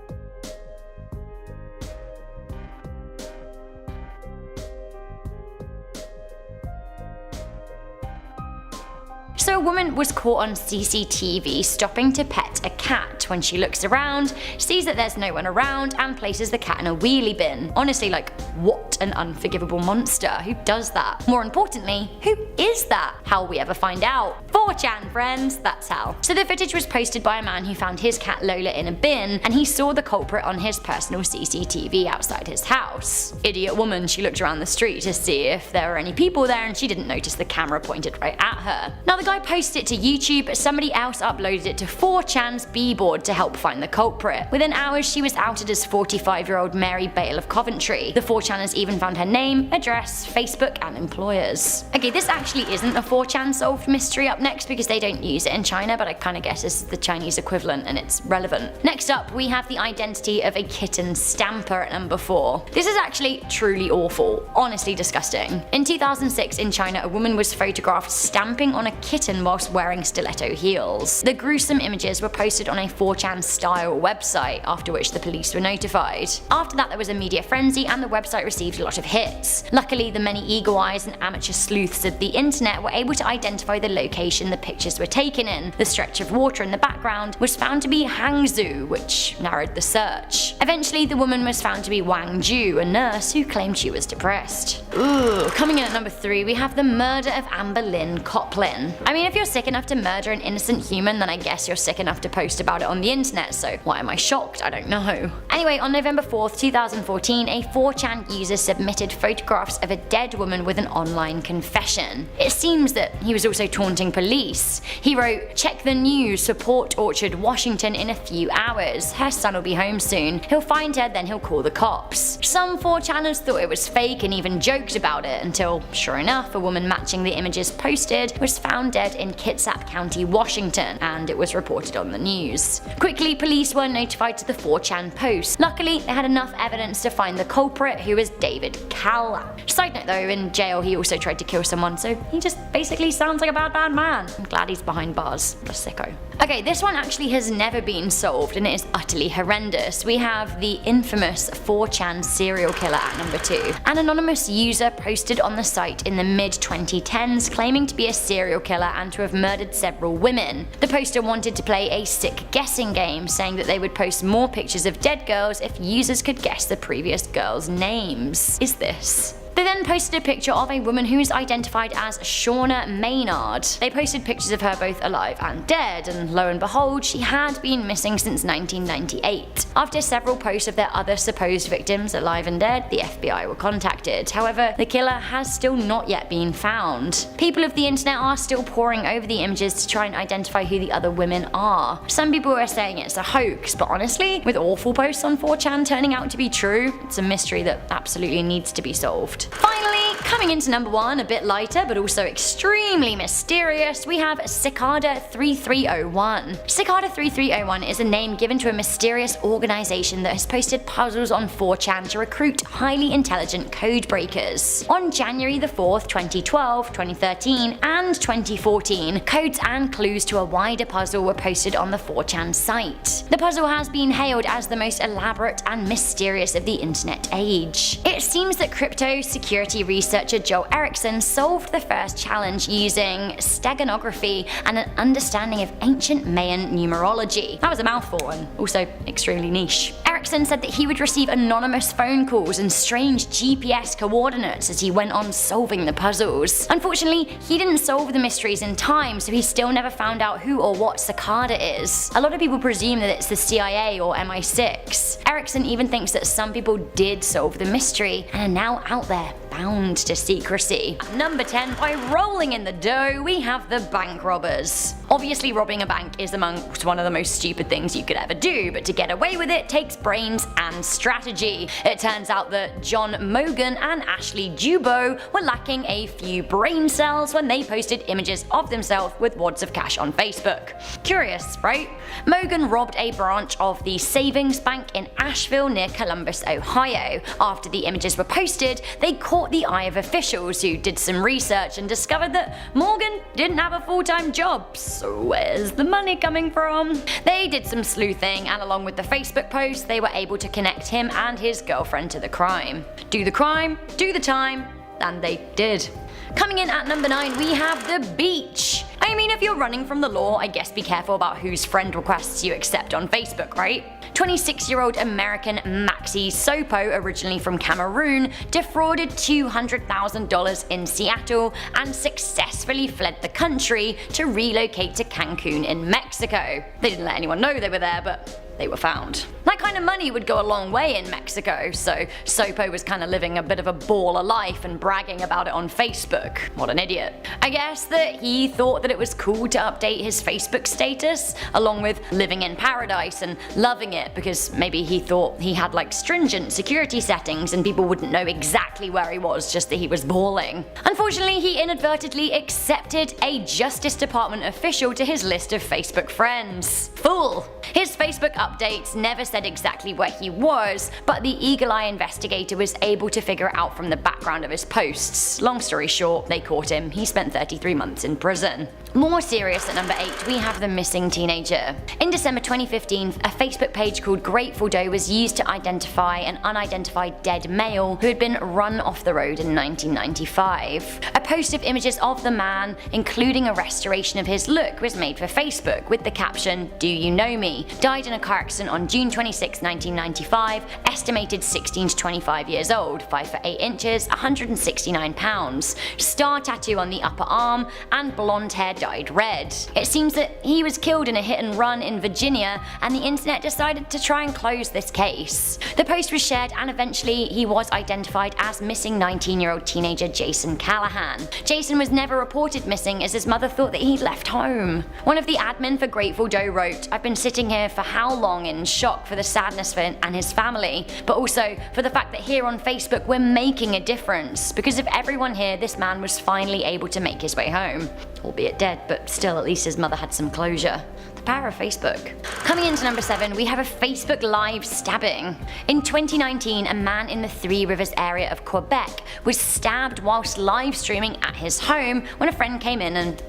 So a woman was caught on CCTV stopping to pet a cat. When she looks around, sees that there's no one around, and places the cat in a wheelie bin. Honestly, like, what an unforgivable monster. Who does that? More importantly, who is that? How will we ever find out? 4chan, friends, that's how. So the footage was posted by a man who found his cat Lola in a bin, and he saw the culprit on his personal CCTV outside his house. Idiot woman, she looked around the street to see if there were any people there, and she didn't notice the camera pointed right at her. Now the guy posted it to YouTube, but somebody else uploaded it to 4chan's B-board to help find the culprit. Within hours, she was outed as 45-year-old Mary Bale of Coventry. The 4chaners even found her name, address, Facebook, and employers. Okay, this actually isn't a 4chan solved mystery up next because they don't use it in China, but I kinda guess this is the Chinese equivalent and it's relevant. Next up, we have the identity of a kitten stamper at number 4. This is actually truly awful, honestly disgusting. In 2006 in China, a woman was photographed stamping on a kitten whilst wearing stiletto heels. The gruesome images were posted on a 4chan style website, after which the police were notified. After that there was a media frenzy and the website received a lot of hits. Luckily, the many eagle eyes and amateur sleuths of the internet were able to identify the location the pictures were taken in. The stretch of water in the background was found to be Hangzhou, which narrowed the search. Eventually the woman was found to be Wang Ju, a nurse who claimed she was depressed. Ooh, coming in at number 3, we have the murder of Amber Lynn Coplin. I mean, if you're sick enough to murder an innocent human, then I guess you're sick enough to post about it on the internet, so why am I shocked? I don't know. Anyway, on November 4th, 2014, a 4chan user submitted photographs of a dead woman with an online confession. It seems that he was also taunting police. He wrote, "Check the news, support Orchard, Washington in a few hours. Her son will be home soon. He'll find her, then he'll call the cops." Some 4chaners thought it was fake and even joked about it until, sure enough, a woman matching the images posted was found dead in Kitsap County, Washington, and it was reported on the news. Quickly, police were notified to the 4chan post. Luckily, they had enough evidence to find the culprit, who was David Calla. Side note though, in jail he also tried to kill someone, so he just basically sounds like a bad man. I'm glad he's behind bars. What a sicko. Okay, this one actually has never been solved and it is utterly horrendous. We have the infamous 4chan serial killer at number 2. An anonymous user posted on the site in the mid-2010s claiming to be a serial killer and to have murdered several women. The poster wanted to play a basic guessing game, saying that they would post more pictures of dead girls if users could guess the previous girls' names. Is this? They then posted a picture of a woman who is identified as Shauna Maynard. They posted pictures of her both alive and dead, and lo and behold, she had been missing since 1998. After several posts of their other supposed victims alive and dead, the FBI were contacted. However, the killer has still not yet been found. People of the internet are still poring over the images to try and identify who the other women are. Some people are saying it's a hoax, but honestly, with awful posts on 4chan turning out to be true, it's a mystery that absolutely needs to be solved. Finally, coming into number 1, a bit lighter but also extremely mysterious, we have Cicada 3301. Cicada 3301 is a name given to a mysterious organization that has posted puzzles on 4chan to recruit highly intelligent code breakers. On January the 4th, 2012, 2013, and 2014, codes and clues to a wider puzzle were posted on the 4chan site. The puzzle has been hailed as the most elaborate and mysterious of the internet age. It seems that crypto security researcher Joel Erickson solved the first challenge using steganography and an understanding of ancient Mayan numerology. That was a mouthful and also extremely niche. Erickson said that he would receive anonymous phone calls and strange GPS coordinates as he went on solving the puzzles. Unfortunately, he didn't solve the mysteries in time, so he still never found out who or what Cicada is. A lot of people presume that it's the CIA or MI6. Erickson even thinks that some people did solve the mystery and are now out there bound to secrecy. At number 10, by rolling in the dough, we have the bank robbers. Obviously, robbing a bank is amongst one of the most stupid things you could ever do, but to get away with it takes brains and strategy. It turns out that John Mogan and Ashley Jubo were lacking a few brain cells when they posted images of themselves with wads of cash on Facebook. Curious, right? Mogan robbed a branch of the savings bank in Asheville near Columbus, Ohio. After the images were posted, they caught the eye of officials who did some research and discovered that Morgan didn't have a full-time job, so where's the money coming from? They did some sleuthing, and along with the Facebook post, they were able to connect him and his girlfriend to the crime. Do the crime, do the time, and they did. Coming in at number 9, we have the beach. I mean, if you're running from the law, I guess be careful about whose friend requests you accept on Facebook, right? 26-year-old American Maxi Sopo, originally from Cameroon, defrauded $200,000 in Seattle and successfully fled the country to relocate to Cancun in Mexico. They didn't let anyone know they were there, but they were found. That kind of money would go a long way in Mexico, so Sopo was kind of living a bit of a baller life and bragging about it on Facebook. What an idiot. I guess that he thought that it was cool to update his Facebook status, along with living in paradise and loving it, because maybe he thought he had like stringent security settings and people wouldn't know exactly where he was, just that he was balling. Unfortunately, he inadvertently accepted a Justice Department official to his list of Facebook friends. Fool! His Facebook updates never said exactly where he was, but the eagle-eye investigator was able to figure it out from the background of his posts. Long story short, they caught him. He spent 33 months in prison. More serious at number 8, we have the missing teenager. In December 2015, a Facebook page called Grateful Doe was used to identify an unidentified dead male who had been run off the road in 1995. A post of images of the man, including a restoration of his look, was made for Facebook with the caption, "Do you know me? Died in a car accident on June 26, 1995, estimated 16 to 25 years old, 5 foot 8 inches, 169 pounds, star tattoo on the upper arm, and blonde hair dyed red." It seems that he was killed in a hit and run in Virginia, and the internet decided to try and close this case. The post was shared, and eventually he was identified as missing 19-year-old teenager Jason Callahan. Jason was never reported missing as his mother thought that he'd left home. One of the admin for Grateful Doe wrote, "I've been sitting here for how long in shock for the sadness for him and his family, but also for the fact that here on Facebook we're making a difference. Because of everyone here, this man was finally able to make his way home. Albeit dead, but still at least his mother had some closure." The power of Facebook. Coming into number 7, we have a Facebook Live stabbing. In 2019, a man in the Three Rivers area of Quebec was stabbed whilst live streaming at his home when a friend came in and,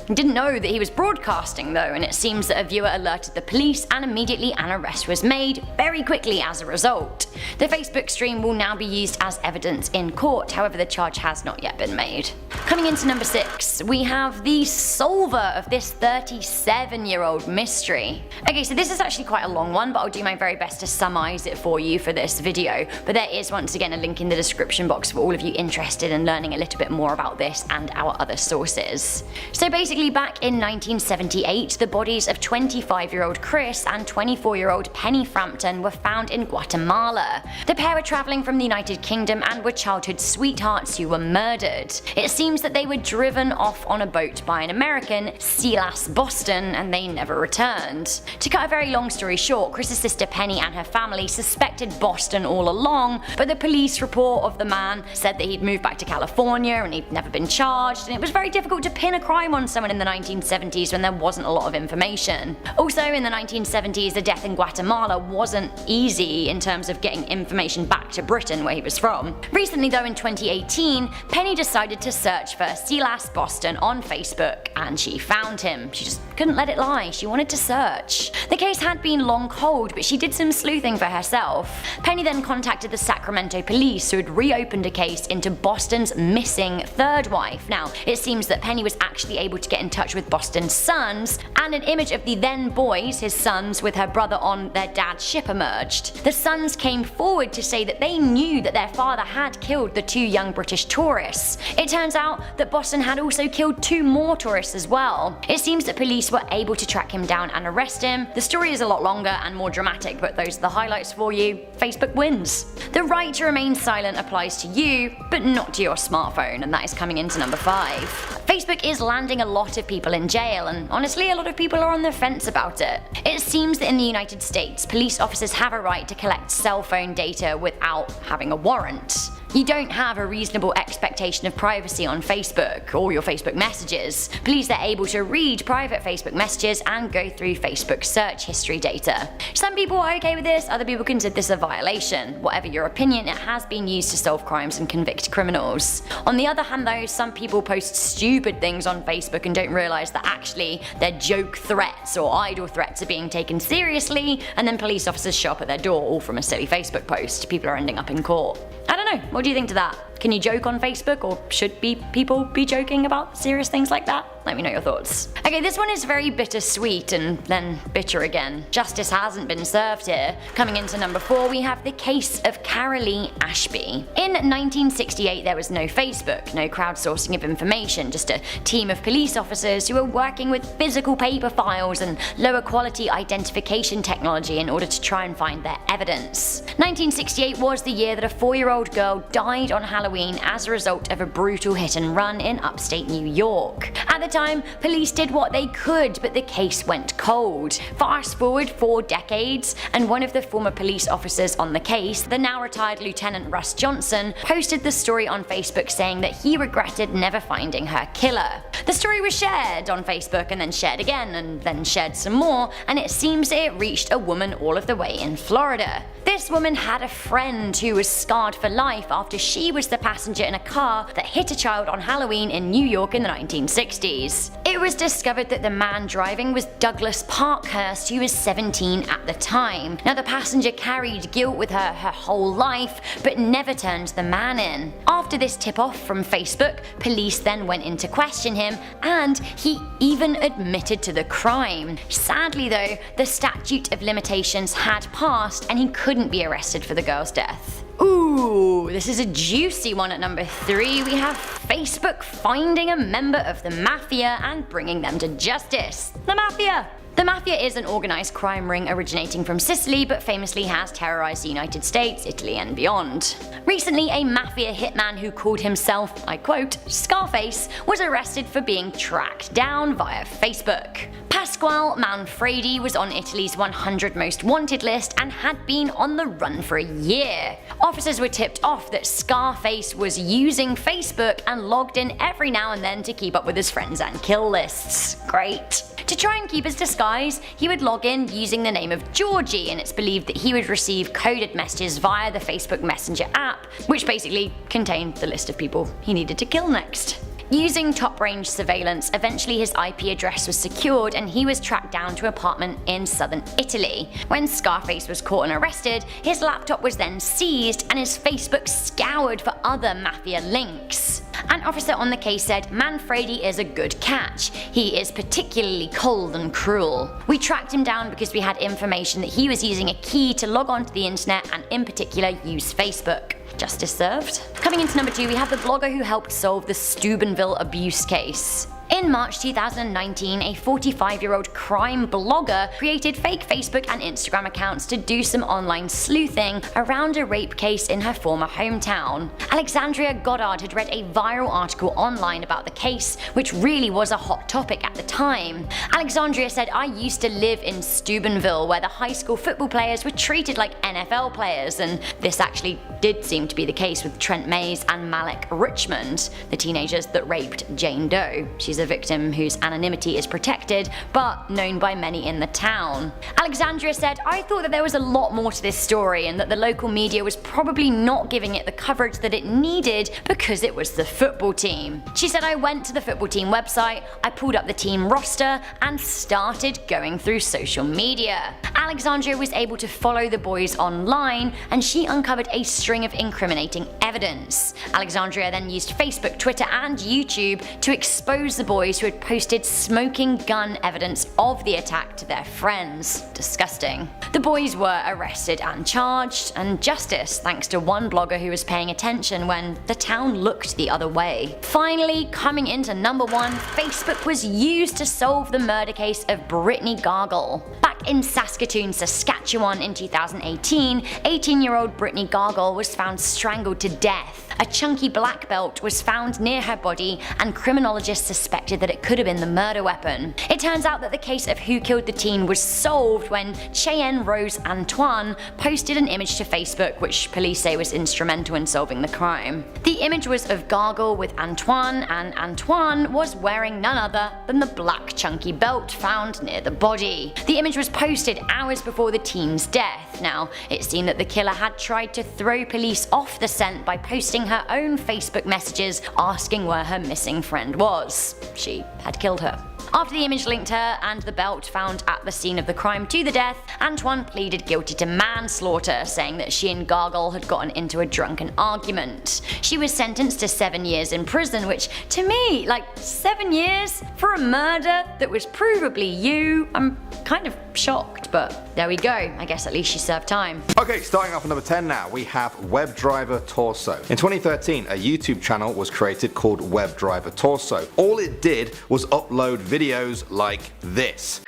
He didn't know that he was broadcasting though, and it seems that a viewer alerted the police and immediately an arrest was made very quickly as a result. The Facebook stream will now be used as evidence in court, however the charge has not yet been made. Coming into number 6, we have the solver of this 37-year-old mystery. Okay, so this is actually quite a long one, but I'll do my very best to summarise it for you for this video, but there is once again a link in the description box for all of you interested in learning a little bit more about this and our other sources. So basically back in 1978, the bodies of 25-year-old Chris and 24-year-old Penny Frampton were found in Guatemala. The pair were travelling from the United Kingdom and were childhood sweethearts who were murdered. It seems that they were driven off on a boat by an American, Silas Boston, and they never returned. To cut a very long story short, Chris's sister Penny and her family suspected Boston all along, but the police report of the man said that he'd moved back to California and he'd never been charged, and it was very difficult to pin a crime on someone in the 1970s when there wasn't a lot of information. Also in the 1970s, the death in Guatemala wasn't easy in terms of getting information back to Britain where he was from. Recently though, in 2018, Penny decided to search for Silas Boston on Facebook and she found him. She just couldn't let it lie, she wanted to search. The case had been long cold, but she did some sleuthing for herself. Penny then contacted the Sacramento police, who had reopened a case into Boston's missing third wife. Now, it seems that Penny was actually able to get in touch with Boston's sons, and an image of the then boys, his sons, with her brother on their dad's ship emerged. The sons came forward to say that they knew that their father had killed the 2 young British tourists. It turns out that Boston had also killed 2 more tourists as well. It seems that police were able to track him down and arrest him. The story is a lot longer and more dramatic, but those are the highlights for you. Facebook wins. The right to remain silent applies to you, but not to your smartphone, and that is coming into number 5. Facebook is landing a lot of people in jail, and honestly a lot of people are on the fence about it. It seems that in the United States, police officers have a right to collect cell phone data without having a warrant. You don't have a reasonable expectation of privacy on Facebook or your Facebook messages. Police are able to read private Facebook messages and go through Facebook search history data. Some people are okay with this, other people consider this a violation. Whatever your opinion, it has been used to solve crimes and convict criminals. On the other hand though, some people post stupid things on Facebook and don't realise that actually their joke threats or idle threats are being taken seriously, and then police officers show up at their door all from a silly Facebook post. People are ending up in court. I don't know, what do you think to that? Can you joke on Facebook, or should people be joking about serious things like that? Let me know your thoughts. Okay, this one is very bittersweet and then bitter again. Justice hasn't been served here. Coming into number 4, we have the case of Carolee Ashby. In 1968, there was no Facebook, no crowdsourcing of information, just a team of police officers who were working with physical paper files and lower quality identification technology in order to try and find their evidence. 1968 was the year that a 4-year-old girl died on Halloween as a result of a brutal hit and run in upstate New York. At the time, police did what they could, but the case went cold. Fast forward 4 decades, and one of the former police officers on the case, the now retired Lieutenant Russ Johnson, posted the story on Facebook saying that he regretted never finding her killer. The story was shared on Facebook and then shared again and then shared some more, and it seems it reached a woman all of the way in Florida. This woman had a friend who was scarred for life after she was the passenger in a car that hit a child on Halloween in New York in the 1960s. It was discovered that the man driving was Douglas Parkhurst, who was 17 at the time. Now the passenger carried guilt with her whole life, but never turned the man in. After this tip-off from Facebook, police then went in to question him, and he even admitted to the crime. Sadly though, the statute of limitations had passed and he couldn't be arrested for the girl's death. Ooh, this is a juicy one at number 3. We have Facebook finding a member of the mafia and bringing them to justice. The mafia! The mafia is an organised crime ring originating from Sicily, but famously has terrorised the United States, Italy and beyond. Recently, a mafia hitman who called himself, I quote, Scarface, was arrested for being tracked down via Facebook. Pasquale Manfredi was on Italy's 100 most wanted list and had been on the run for a year. Officers were tipped off that Scarface was using Facebook and logged in every now and then to keep up with his friends and kill lists. Great. To try and keep his disguise, he would log in using the name of Georgie, and it's believed that he would receive coded messages via the Facebook Messenger app, which basically contained the list of people he needed to kill next. Using top-range surveillance, eventually his IP address was secured and he was tracked down to an apartment in southern Italy. When Scarface was caught and arrested, his laptop was then seized and his Facebook scoured for other mafia links. An officer on the case said, "Manfredi is a good catch. He is particularly cold and cruel. We tracked him down because we had information that he was using a key to log onto the internet and in particular use Facebook." Justice served. Coming into number 2, we have the blogger who helped solve the Steubenville abuse case. In March 2019, a 45-year-old crime blogger created fake Facebook and Instagram accounts to do some online sleuthing around a rape case in her former hometown. Alexandria Goddard had read a viral article online about the case, which really was a hot topic at the time. Alexandria said, "I used to live in Steubenville, where the high school football players were treated like NFL players," and this actually did seem to be the case with Trent Mays and Malik Richmond, the teenagers that raped Jane Doe. She's a victim whose anonymity is protected, but known by many in the town. Alexandria said, "I thought that there was a lot more to this story and that the local media was probably not giving it the coverage that it needed because it was the football team." She said, "I went to the football team website, I pulled up the team roster and started going through social media." Alexandria was able to follow the boys online and she uncovered a string of incriminating evidence. Alexandria then used Facebook, Twitter and YouTube to expose the boys who had posted smoking gun evidence of the attack to their friends. Disgusting. The boys were arrested and charged, and justice thanks to one blogger who was paying attention when the town looked the other way. Finally, coming into number 1, Facebook was used to solve the murder case of Brittany Gargle. Back in Saskatoon, Saskatchewan in 2018, 18-year-old Brittany Gargle was found strangled to death. A chunky black belt was found near her body and criminologists suspected that it could have been the murder weapon. It turns out that the case of who killed the teen was solved when Cheyenne Rose Antoine posted an image to Facebook which police say was instrumental in solving the crime. The image was of Gargle with Antoine, and Antoine was wearing none other than the black chunky belt found near the body. The image was posted hours before the teen's death. Now, it seemed that the killer had tried to throw police off the scent by posting her own Facebook messages asking where her missing friend was. She had killed her. After the image linked her and the belt found at the scene of the crime to the death, Antoine pleaded guilty to manslaughter, saying that she and Gargle had gotten into a drunken argument. She was sentenced to 7 years in prison, which to me, like 7 years for a murder that was provably you, I'm kind of shocked, but there we go. I guess at least she served time. Okay, starting off at number 10 now, we have WebDriver Torso. In 2013, a YouTube channel was created called WebDriver Torso. All it did was upload videos like this.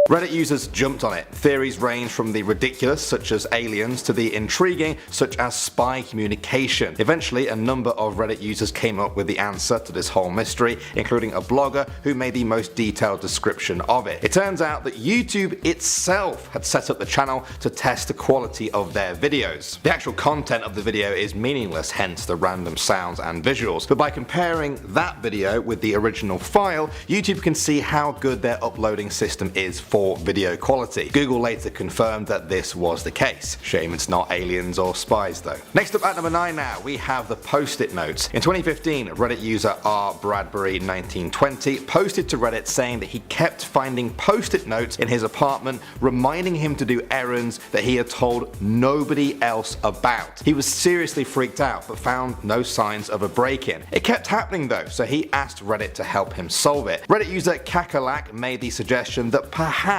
Reddit users jumped on it. Theories range from the ridiculous, such as aliens, to the intriguing, such as spy communication. Eventually, a number of Reddit users came up with the answer to this whole mystery, including a blogger who made the most detailed description of it. It turns out that YouTube itself had set up the channel to test the quality of their videos. The actual content of the video is meaningless, hence the random sounds and visuals, but by comparing that video with the original file, YouTube can see how good their uploading system is for video quality. Google later confirmed that this was the case. Shame it's not aliens or spies though. Next up at number 9 now, we have the post-it notes. In 2015, Reddit user R. Bradbury1920 posted to Reddit saying that he kept finding post-it notes in his apartment reminding him to do errands that he had told nobody else about. He was seriously freaked out but found no signs of a break-in. It kept happening though, so he asked Reddit to help him solve it. Reddit user Kakalak made the suggestion that perhaps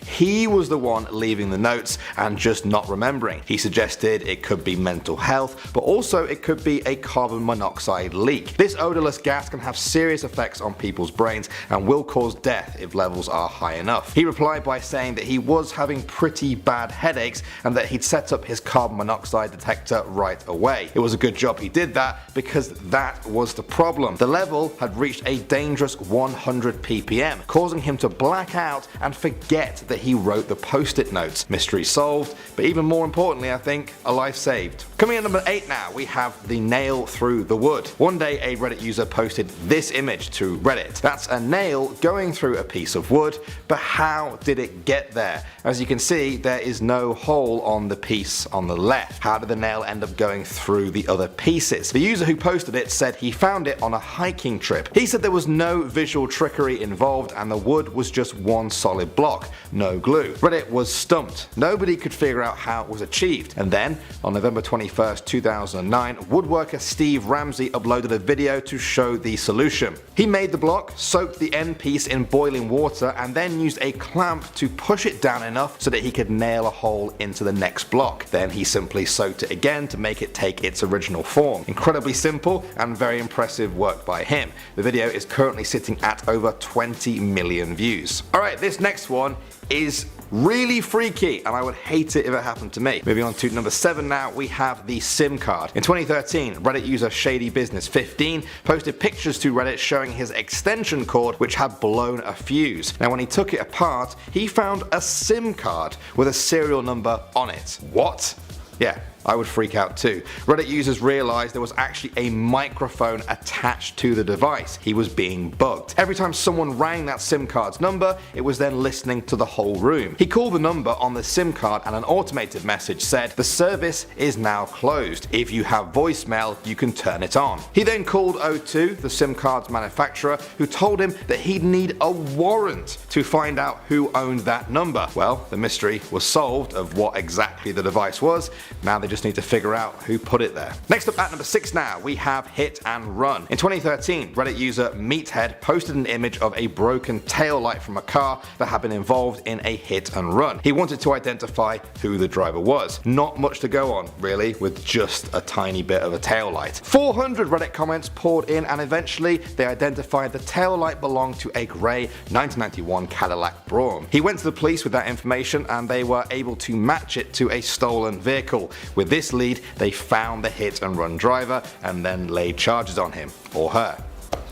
he was the one leaving the notes and just not remembering. He suggested it could be mental health, but also it could be a carbon monoxide leak. This odorless gas can have serious effects on people's brains and will cause death if levels are high enough. He replied by saying that he was having pretty bad headaches and that he'd set up his carbon monoxide detector right away. It was a good job he did that because that was the problem. The level had reached a dangerous 100 ppm, causing him to black out and forget that he wrote the post-it notes. Mystery solved, but even more importantly I think, a life saved. Coming at number 8 now, we have the nail through the wood. One day a Reddit user posted this image to Reddit. That's a nail going through a piece of wood, but how did it get there? As you can see, there is no hole on the piece on the left. How did the nail end up going through the other pieces? The user who posted it said he found it on a hiking trip. He said there was no visual trickery involved and the wood was just one solid block, no glue. Reddit was stumped. Nobody could figure out how it was achieved. And then, on November 21st, 2009, woodworker Steve Ramsey uploaded a video to show the solution. He made the block, soaked the end piece in boiling water, and then used a clamp to push it down enough so that he could nail a hole into the next block. Then he simply soaked it again to make it take its original form. Incredibly simple and very impressive work by him. The video is currently sitting at over 20 million views. Alright, this next one is really freaky and I would hate it if it happened to me. Moving on to number 7 now, we have the SIM card. In 2013, Reddit user ShadyBusiness15 posted pictures to Reddit showing his extension cord which had blown a fuse. Now when he took it apart, he found a SIM card with a serial number on it. What? Yeah, I would freak out too. Reddit users realized there was actually a microphone attached to the device. He was being bugged. Every time someone rang that SIM card's number, it was then listening to the whole room. He called the number on the SIM card and an automated message said, "The service is now closed. If you have voicemail, you can turn it on." He then called O2, the SIM card's manufacturer, who told him that he'd need a warrant to find out who owned that number. Well, the mystery was solved of what exactly the device was. Now they just need to figure out who put it there. Next up at number 6 now, we have Hit and Run. In 2013, Reddit user Meathead posted an image of a broken tail light from a car that had been involved in a hit and run. He wanted to identify who the driver was. Not much to go on, really, with just a tiny bit of a tail light. 400 Reddit comments poured in and eventually they identified the tail light belonged to a grey 1991 Cadillac Brougham. He went to the police with that information and they were able to match it to a stolen vehicle. With this lead, they found the hit and run driver and then laid charges on him, or her.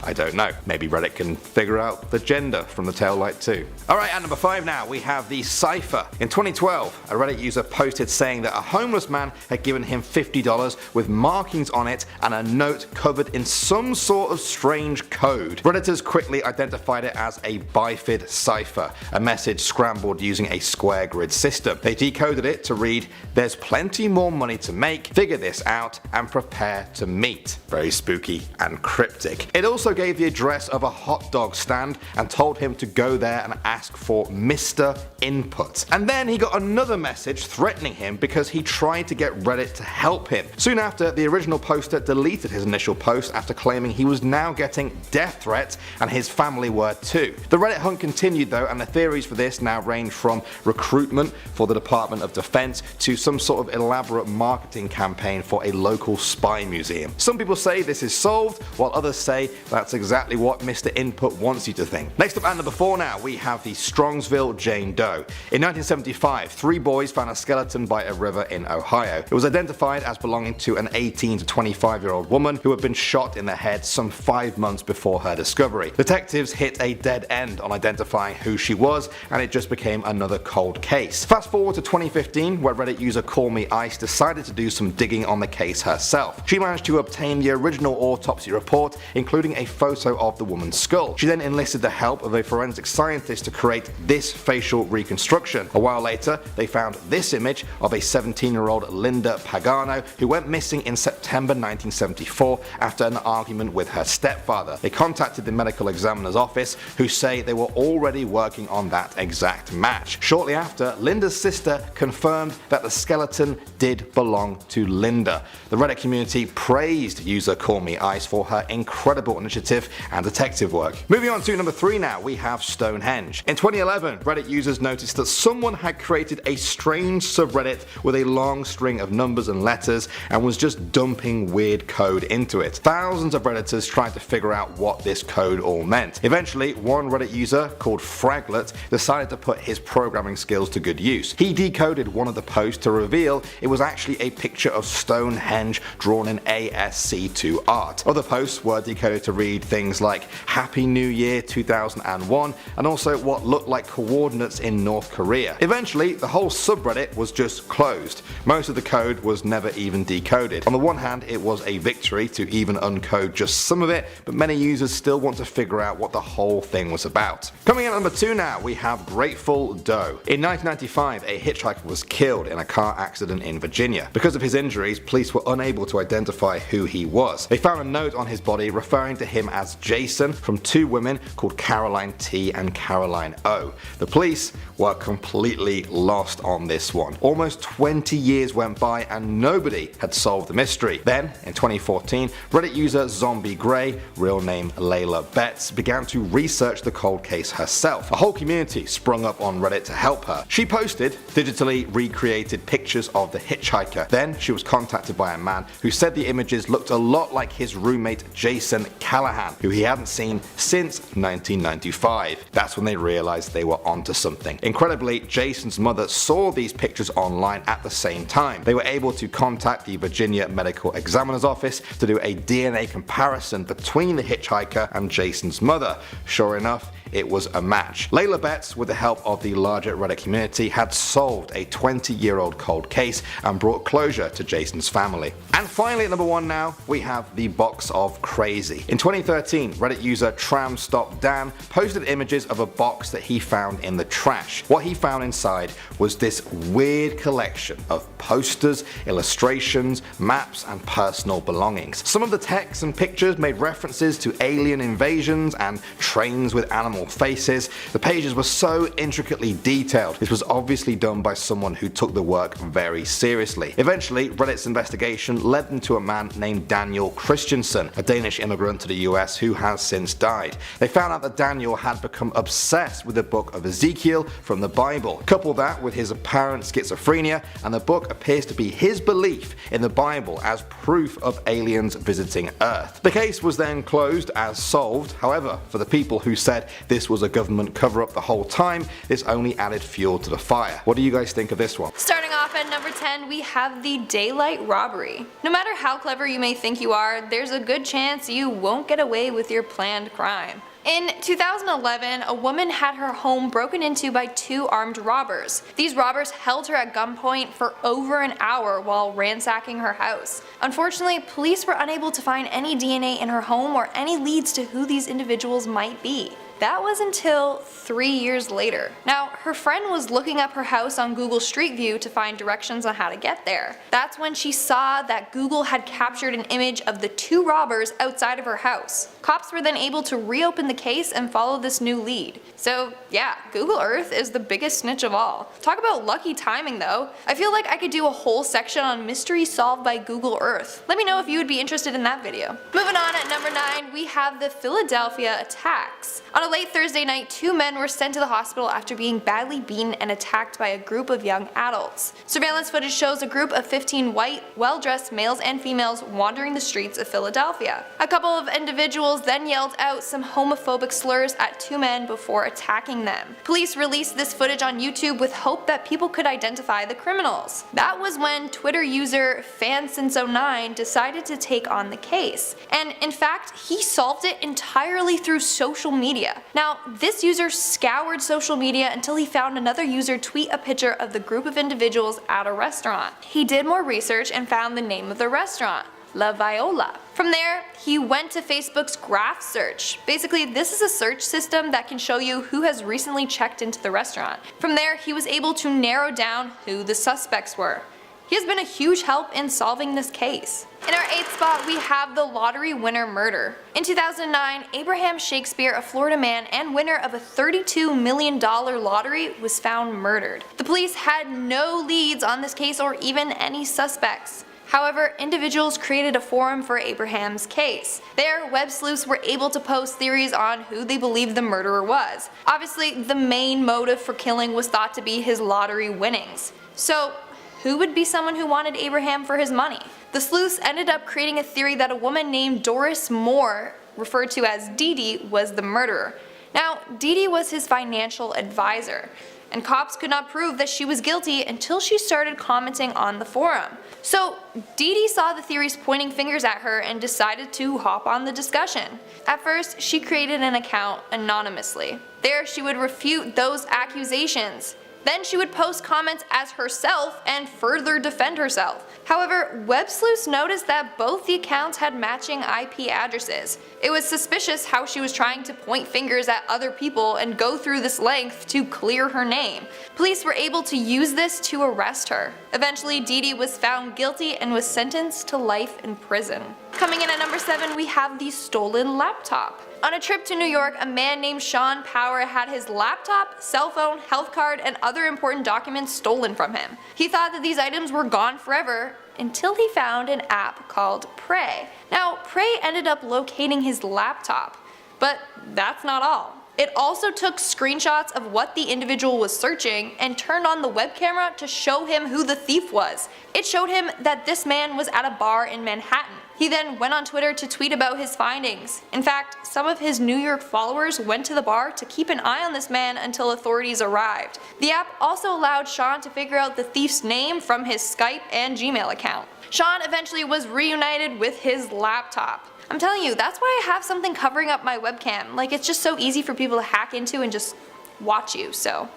I don't know. Maybe Reddit can figure out the gender from the taillight too. Alright, at number 5 now, we have the cipher. In 2012, a Reddit user posted saying that a homeless man had given him $50 with markings on it and a note covered in some sort of strange code. Redditors quickly identified it as a bifid cipher, a message scrambled using a square grid system. They decoded it to read, "There's plenty more money to make, figure this out, and prepare to meet." Very spooky and cryptic. It also gave the address of a hot dog stand and told him to go there and ask for Mr. Input. And then he got another message threatening him because he tried to get Reddit to help him. Soon after, the original poster deleted his initial post after claiming he was now getting death threats and his family were too. The Reddit hunt continued though, and the theories for this now range from recruitment for the Department of Defense to some sort of elaborate marketing campaign for a local spy museum. Some people say this is solved, while others say that's exactly what Mr. Input wants you to think. Next up at number 4 now, we have the Strongsville Jane Doe. In 1975, 3 boys found a skeleton by a river in Ohio. It was identified as belonging to an 18 to 25-year-old woman who had been shot in the head some 5 months before her discovery. Detectives hit a dead end on identifying who she was, and it just became another cold case. Fast forward to 2015, where Reddit user Call Me Ice decided to do some digging on the case herself. She managed to obtain the original autopsy report, including a photo of the woman's skull. She then enlisted the help of a forensic scientist to create this facial reconstruction. A while later, they found this image of a 17-year-old Linda Pagano who went missing in September 1974 after an argument with her stepfather. They contacted the medical examiner's office, who say they were already working on that exact match. Shortly after, Linda's sister confirmed that the skeleton did belong to Linda. The Reddit community praised user Call Me Ice for her incredible initiative and detective work. Moving on to number 3 now, we have Stonehenge. In 2011, Reddit users noticed that someone had created a strange subreddit with a long string of numbers and letters and was just dumping weird code into it. Thousands of Redditors tried to figure out what this code all meant. Eventually, one Reddit user called Fraglet decided to put his programming skills to good use. He decoded one of the posts to reveal it was actually a picture of Stonehenge drawn in ASC2 art. Other posts were decoded to read things like Happy New Year 2001 and also what looked like coordinates in North Korea. Eventually, the whole subreddit was just closed. Most of the code was never even decoded. On the one hand, it was a victory to even uncode just some of it, but many users still want to figure out what the whole thing was about. Coming in at number 2 now, we have Grateful Doe. In 1995, a hitchhiker was killed in a car accident in Virginia. Because of his injuries, police were unable to identify who he was. They found a note on his body referring to him as Jason from 2 women called Caroline T and Caroline O. The police were completely lost on this one. Almost 20 years went by and nobody had solved the mystery. Then, in 2014, Reddit user Zombie Gray, real name Layla Betts, began to research the cold case herself. A whole community sprung up on Reddit to help her. She posted digitally recreated pictures of the hitchhiker. Then she was contacted by a man who said the images looked a lot like his roommate Jason Callahan, who he hadn't seen since 1995. That's when they realized they were onto something. Incredibly, Jason's mother saw these pictures online at the same time. They were able to contact the Virginia Medical Examiner's Office to do a DNA comparison between the hitchhiker and Jason's mother. Sure enough, it was a match. Layla Betts, with the help of the larger Reddit community, had solved a 20-year-old cold case and brought closure to Jason's family. And finally, at number 1 now, we have the box of crazy. In 2013, Reddit user TramStopDan posted images of a box that he found in the trash. What he found inside was this weird collection of posters, illustrations, maps, and personal belongings. Some of the text and pictures made references to alien invasions and trains with animal faces. The pages were so intricately detailed. This was obviously done by someone who took the work very seriously. Eventually, Reddit's investigation led them to a man named Daniel Christensen, a Danish immigrant to the US who has since died. They found out that Daniel had become obsessed with the book of Ezekiel from the Bible. Couple that with his apparent schizophrenia, and the book appears to be his belief in the Bible as proof of aliens visiting Earth. The case was then closed as solved. However, for the people who said this was a government cover-up the whole time, this only added fuel to the fire. What do you guys think of this one? Starting off at number 10, we have the daylight robbery. No matter how clever you may think you are, there's a good chance you won't get away with your planned crime. In 2011, a woman had her home broken into by 2 armed robbers. These robbers held her at gunpoint for over an hour while ransacking her house. Unfortunately, police were unable to find any DNA in her home or any leads to who these individuals might be. That was until 3 years later. Now, her friend was looking up her house on Google Street View to find directions on how to get there. That's when she saw that Google had captured an image of the 2 robbers outside of her house. Cops were then able to reopen the case and follow this new lead. So yeah, Google Earth is the biggest snitch of all. Talk about lucky timing though. I feel like I could do a whole section on mysteries solved by Google Earth. Let me know if you would be interested in that video. Moving on, at number 9, we have the Philadelphia attacks. On a late Thursday night, 2 men were sent to the hospital after being badly beaten and attacked by a group of young adults. Surveillance footage shows a group of 15 white, well-dressed males and females wandering the streets of Philadelphia. A couple of individuals then yelled out some homophobic slurs at 2 men before attacking them. Police released this footage on YouTube with hope that people could identify the criminals. That was when Twitter user FanSince09 decided to take on the case. And in fact, he solved it entirely through social media. Now, this user scoured social media until he found another user tweet a picture of the group of individuals at a restaurant. He did more research and found the name of the restaurant, La Viola. From there, he went to Facebook's graph search. Basically, this is a search system that can show you who has recently checked into the restaurant. From there, he was able to narrow down who the suspects were. He has been a huge help in solving this case. In our 8th spot, we have the lottery winner murder. In 2009, Abraham Shakespeare, a Florida man and winner of a $32 million lottery, was found murdered. The police had no leads on this case or even any suspects. However, individuals created a forum for Abraham's case. There, web sleuths were able to post theories on who they believed the murderer was. Obviously, the main motive for killing was thought to be his lottery winnings. So, who would be someone who wanted Abraham for his money? The sleuths ended up creating a theory that a woman named Doris Moore, referred to as Dee Dee, was the murderer. Now, Dee Dee was his financial advisor. and cops could not prove that she was guilty until she started commenting on the forum. So Dee Dee saw the theories pointing fingers at her and decided to hop on the discussion. At first, she created an account anonymously. There she would refute those accusations. Then she would post comments as herself and further defend herself. However, web sleuths noticed that both the accounts had matching IP addresses. It was suspicious how she was trying to point fingers at other people and go through this length to clear her name. Police were able to use this to arrest her. Eventually, Dee Dee was found guilty and was sentenced to life in prison. Coming in at number 7, we have the stolen laptop. On a trip to New York, a man named Sean Power had his laptop, cell phone, health card, and other important documents stolen from him. He thought that these items were gone forever until he found an app called Prey. Now, Prey ended up locating his laptop, but that's not all. It also took screenshots of what the individual was searching and turned on the web camera to show him who the thief was. It showed him that this man was at a bar in Manhattan. He then went on Twitter to tweet about his findings. In fact, some of his New York followers went to the bar to keep an eye on this man until authorities arrived. The app also allowed Sean to figure out the thief's name from his Skype and Gmail account. Sean eventually was reunited with his laptop. I'm telling you, that's why I have something covering up my webcam. Like, it's just so easy for people to hack into and just watch you, so.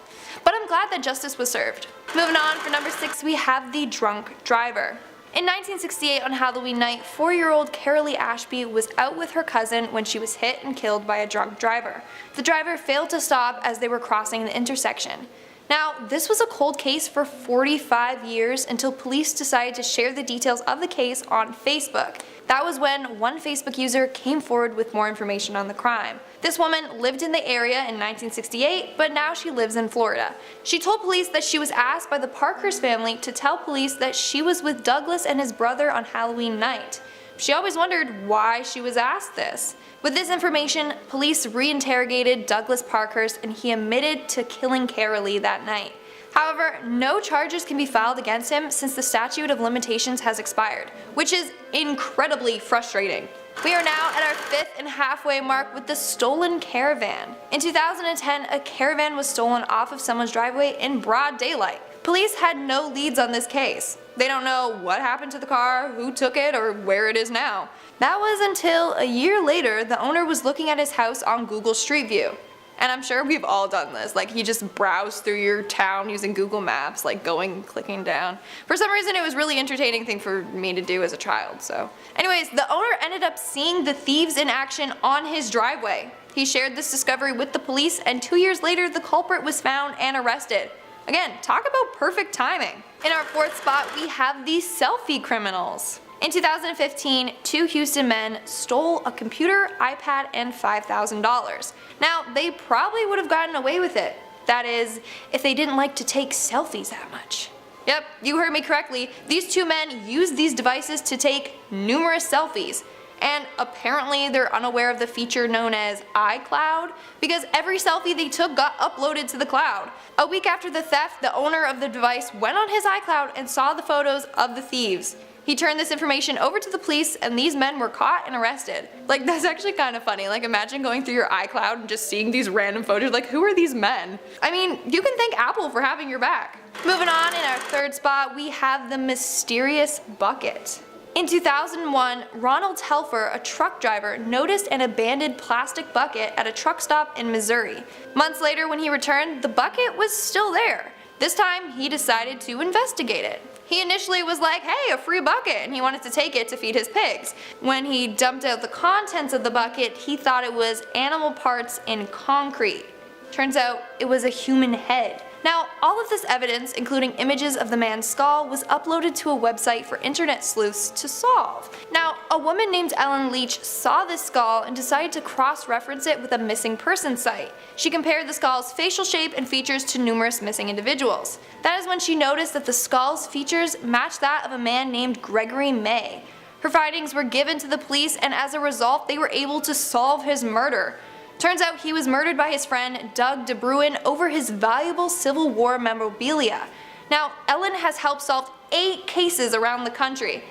But I'm glad that justice was served. Moving on, for number 6, we have the drunk driver. In 1968 on Halloween night, 4-year-old Carolee Ashby was out with her cousin when she was hit and killed by a drunk driver. The driver failed to stop as they were crossing the intersection. Now, this was a cold case for 45 years until police decided to share the details of the case on Facebook. That was when one Facebook user came forward with more information on the crime. This woman lived in the area in 1968, but now she lives in Florida. She told police that she was asked by the Parkhurst family to tell police that she was with Douglas and his brother on Halloween night. She always wondered why she was asked this. With this information, police reinterrogated Douglas Parkhurst and he admitted to killing Carolee that night. However, no charges can be filed against him since the statute of limitations has expired, which is incredibly frustrating. We are now at our 5th and halfway mark with the stolen caravan. In 2010, a caravan was stolen off of someone's driveway in broad daylight. Police had no leads on this case. They don't know what happened to the car, who took it, or where it is now. That was until a year later the owner was looking at his house on Google Street View. And I'm sure we've all done this, like you just browse through your town using Google Maps, like clicking down. For some reason it was a really entertaining thing for me to do as a child, so. Anyways, the owner ended up seeing the thieves in action on his driveway. He shared this discovery with the police and 2 years later the culprit was found and arrested. Again, talk about perfect timing. In our 4th spot, we have the selfie criminals. In 2015, 2 Houston men stole a computer, iPad, and $5,000. Now, they probably would have gotten away with it. That is, if they didn't like to take selfies that much. Yep, you heard me correctly. These 2 men used these devices to take numerous selfies. And apparently they're unaware of the feature known as iCloud, because every selfie they took got uploaded to the cloud. A week after the theft, the owner of the device went on his iCloud and saw the photos of the thieves. He turned this information over to the police and these men were caught and arrested. Like, that's actually kind of funny. Like, imagine going through your iCloud and just seeing these random photos. Like, who are these men? I mean, you can thank Apple for having your back. Moving on, in our 3rd spot, we have the mysterious bucket. In 2001, Ronald Telfer, a truck driver, noticed an abandoned plastic bucket at a truck stop in Missouri. Months later, when he returned, the bucket was still there. This time, he decided to investigate it. He initially was like, hey, a free bucket, and he wanted to take it to feed his pigs. When he dumped out the contents of the bucket, he thought it was animal parts in concrete. Turns out, it was a human head. Now, all of this evidence, including images of the man's skull, was uploaded to a website for internet sleuths to solve. Now, a woman named Ellen Leach saw this skull and decided to cross-reference it with a missing person site. She compared the skull's facial shape and features to numerous missing individuals. That is when she noticed that the skull's features matched that of a man named Gregory May. Her findings were given to the police, and as a result, they were able to solve his murder. Turns out he was murdered by his friend Doug DeBruin over his valuable Civil War memorabilia. Now, Ellen has helped solve 8 cases around the country.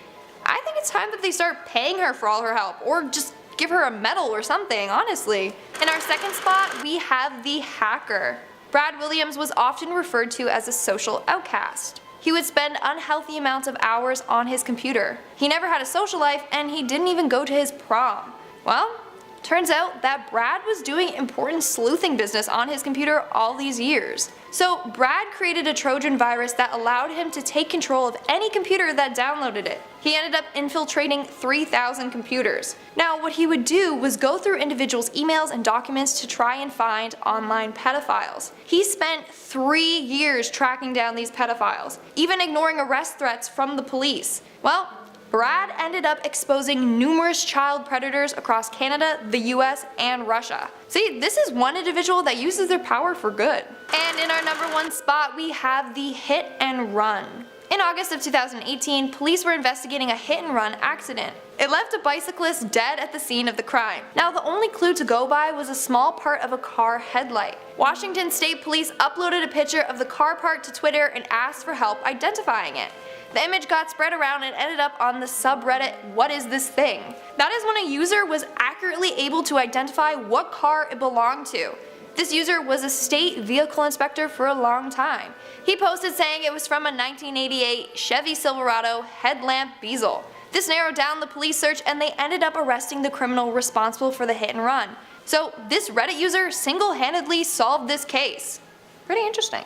I think it's time that they start paying her for all her help, or just give her a medal or something, honestly. In our 2nd spot, we have the hacker. Brad Williams was often referred to as a social outcast. He would spend unhealthy amounts of hours on his computer. He never had a social life, and he didn't even go to his prom. Well, turns out that Brad was doing important sleuthing business on his computer all these years. So Brad created a Trojan virus that allowed him to take control of any computer that downloaded it. He ended up infiltrating 3,000 computers. Now what he would do was go through individuals' emails and documents to try and find online pedophiles. He spent 3 years tracking down these pedophiles, even ignoring arrest threats from the police. Well, Brad ended up exposing numerous child predators across Canada, the US, and Russia. See, this is one individual that uses their power for good. And in our number 1 spot, we have the hit and run. In August of 2018, police were investigating a hit and run accident. It left a bicyclist dead at the scene of the crime. Now the only clue to go by was a small part of a car headlight. Washington State Police uploaded a picture of the car part to Twitter and asked for help identifying it. The image got spread around and ended up on the subreddit "What is this thing?" That is when a user was accurately able to identify what car it belonged to. This user was a state vehicle inspector for a long time. He posted saying it was from a 1988 Chevy Silverado headlamp bezel. This narrowed down the police search, and they ended up arresting the criminal responsible for the hit and run. So this Reddit user single-handedly solved this case. Pretty interesting.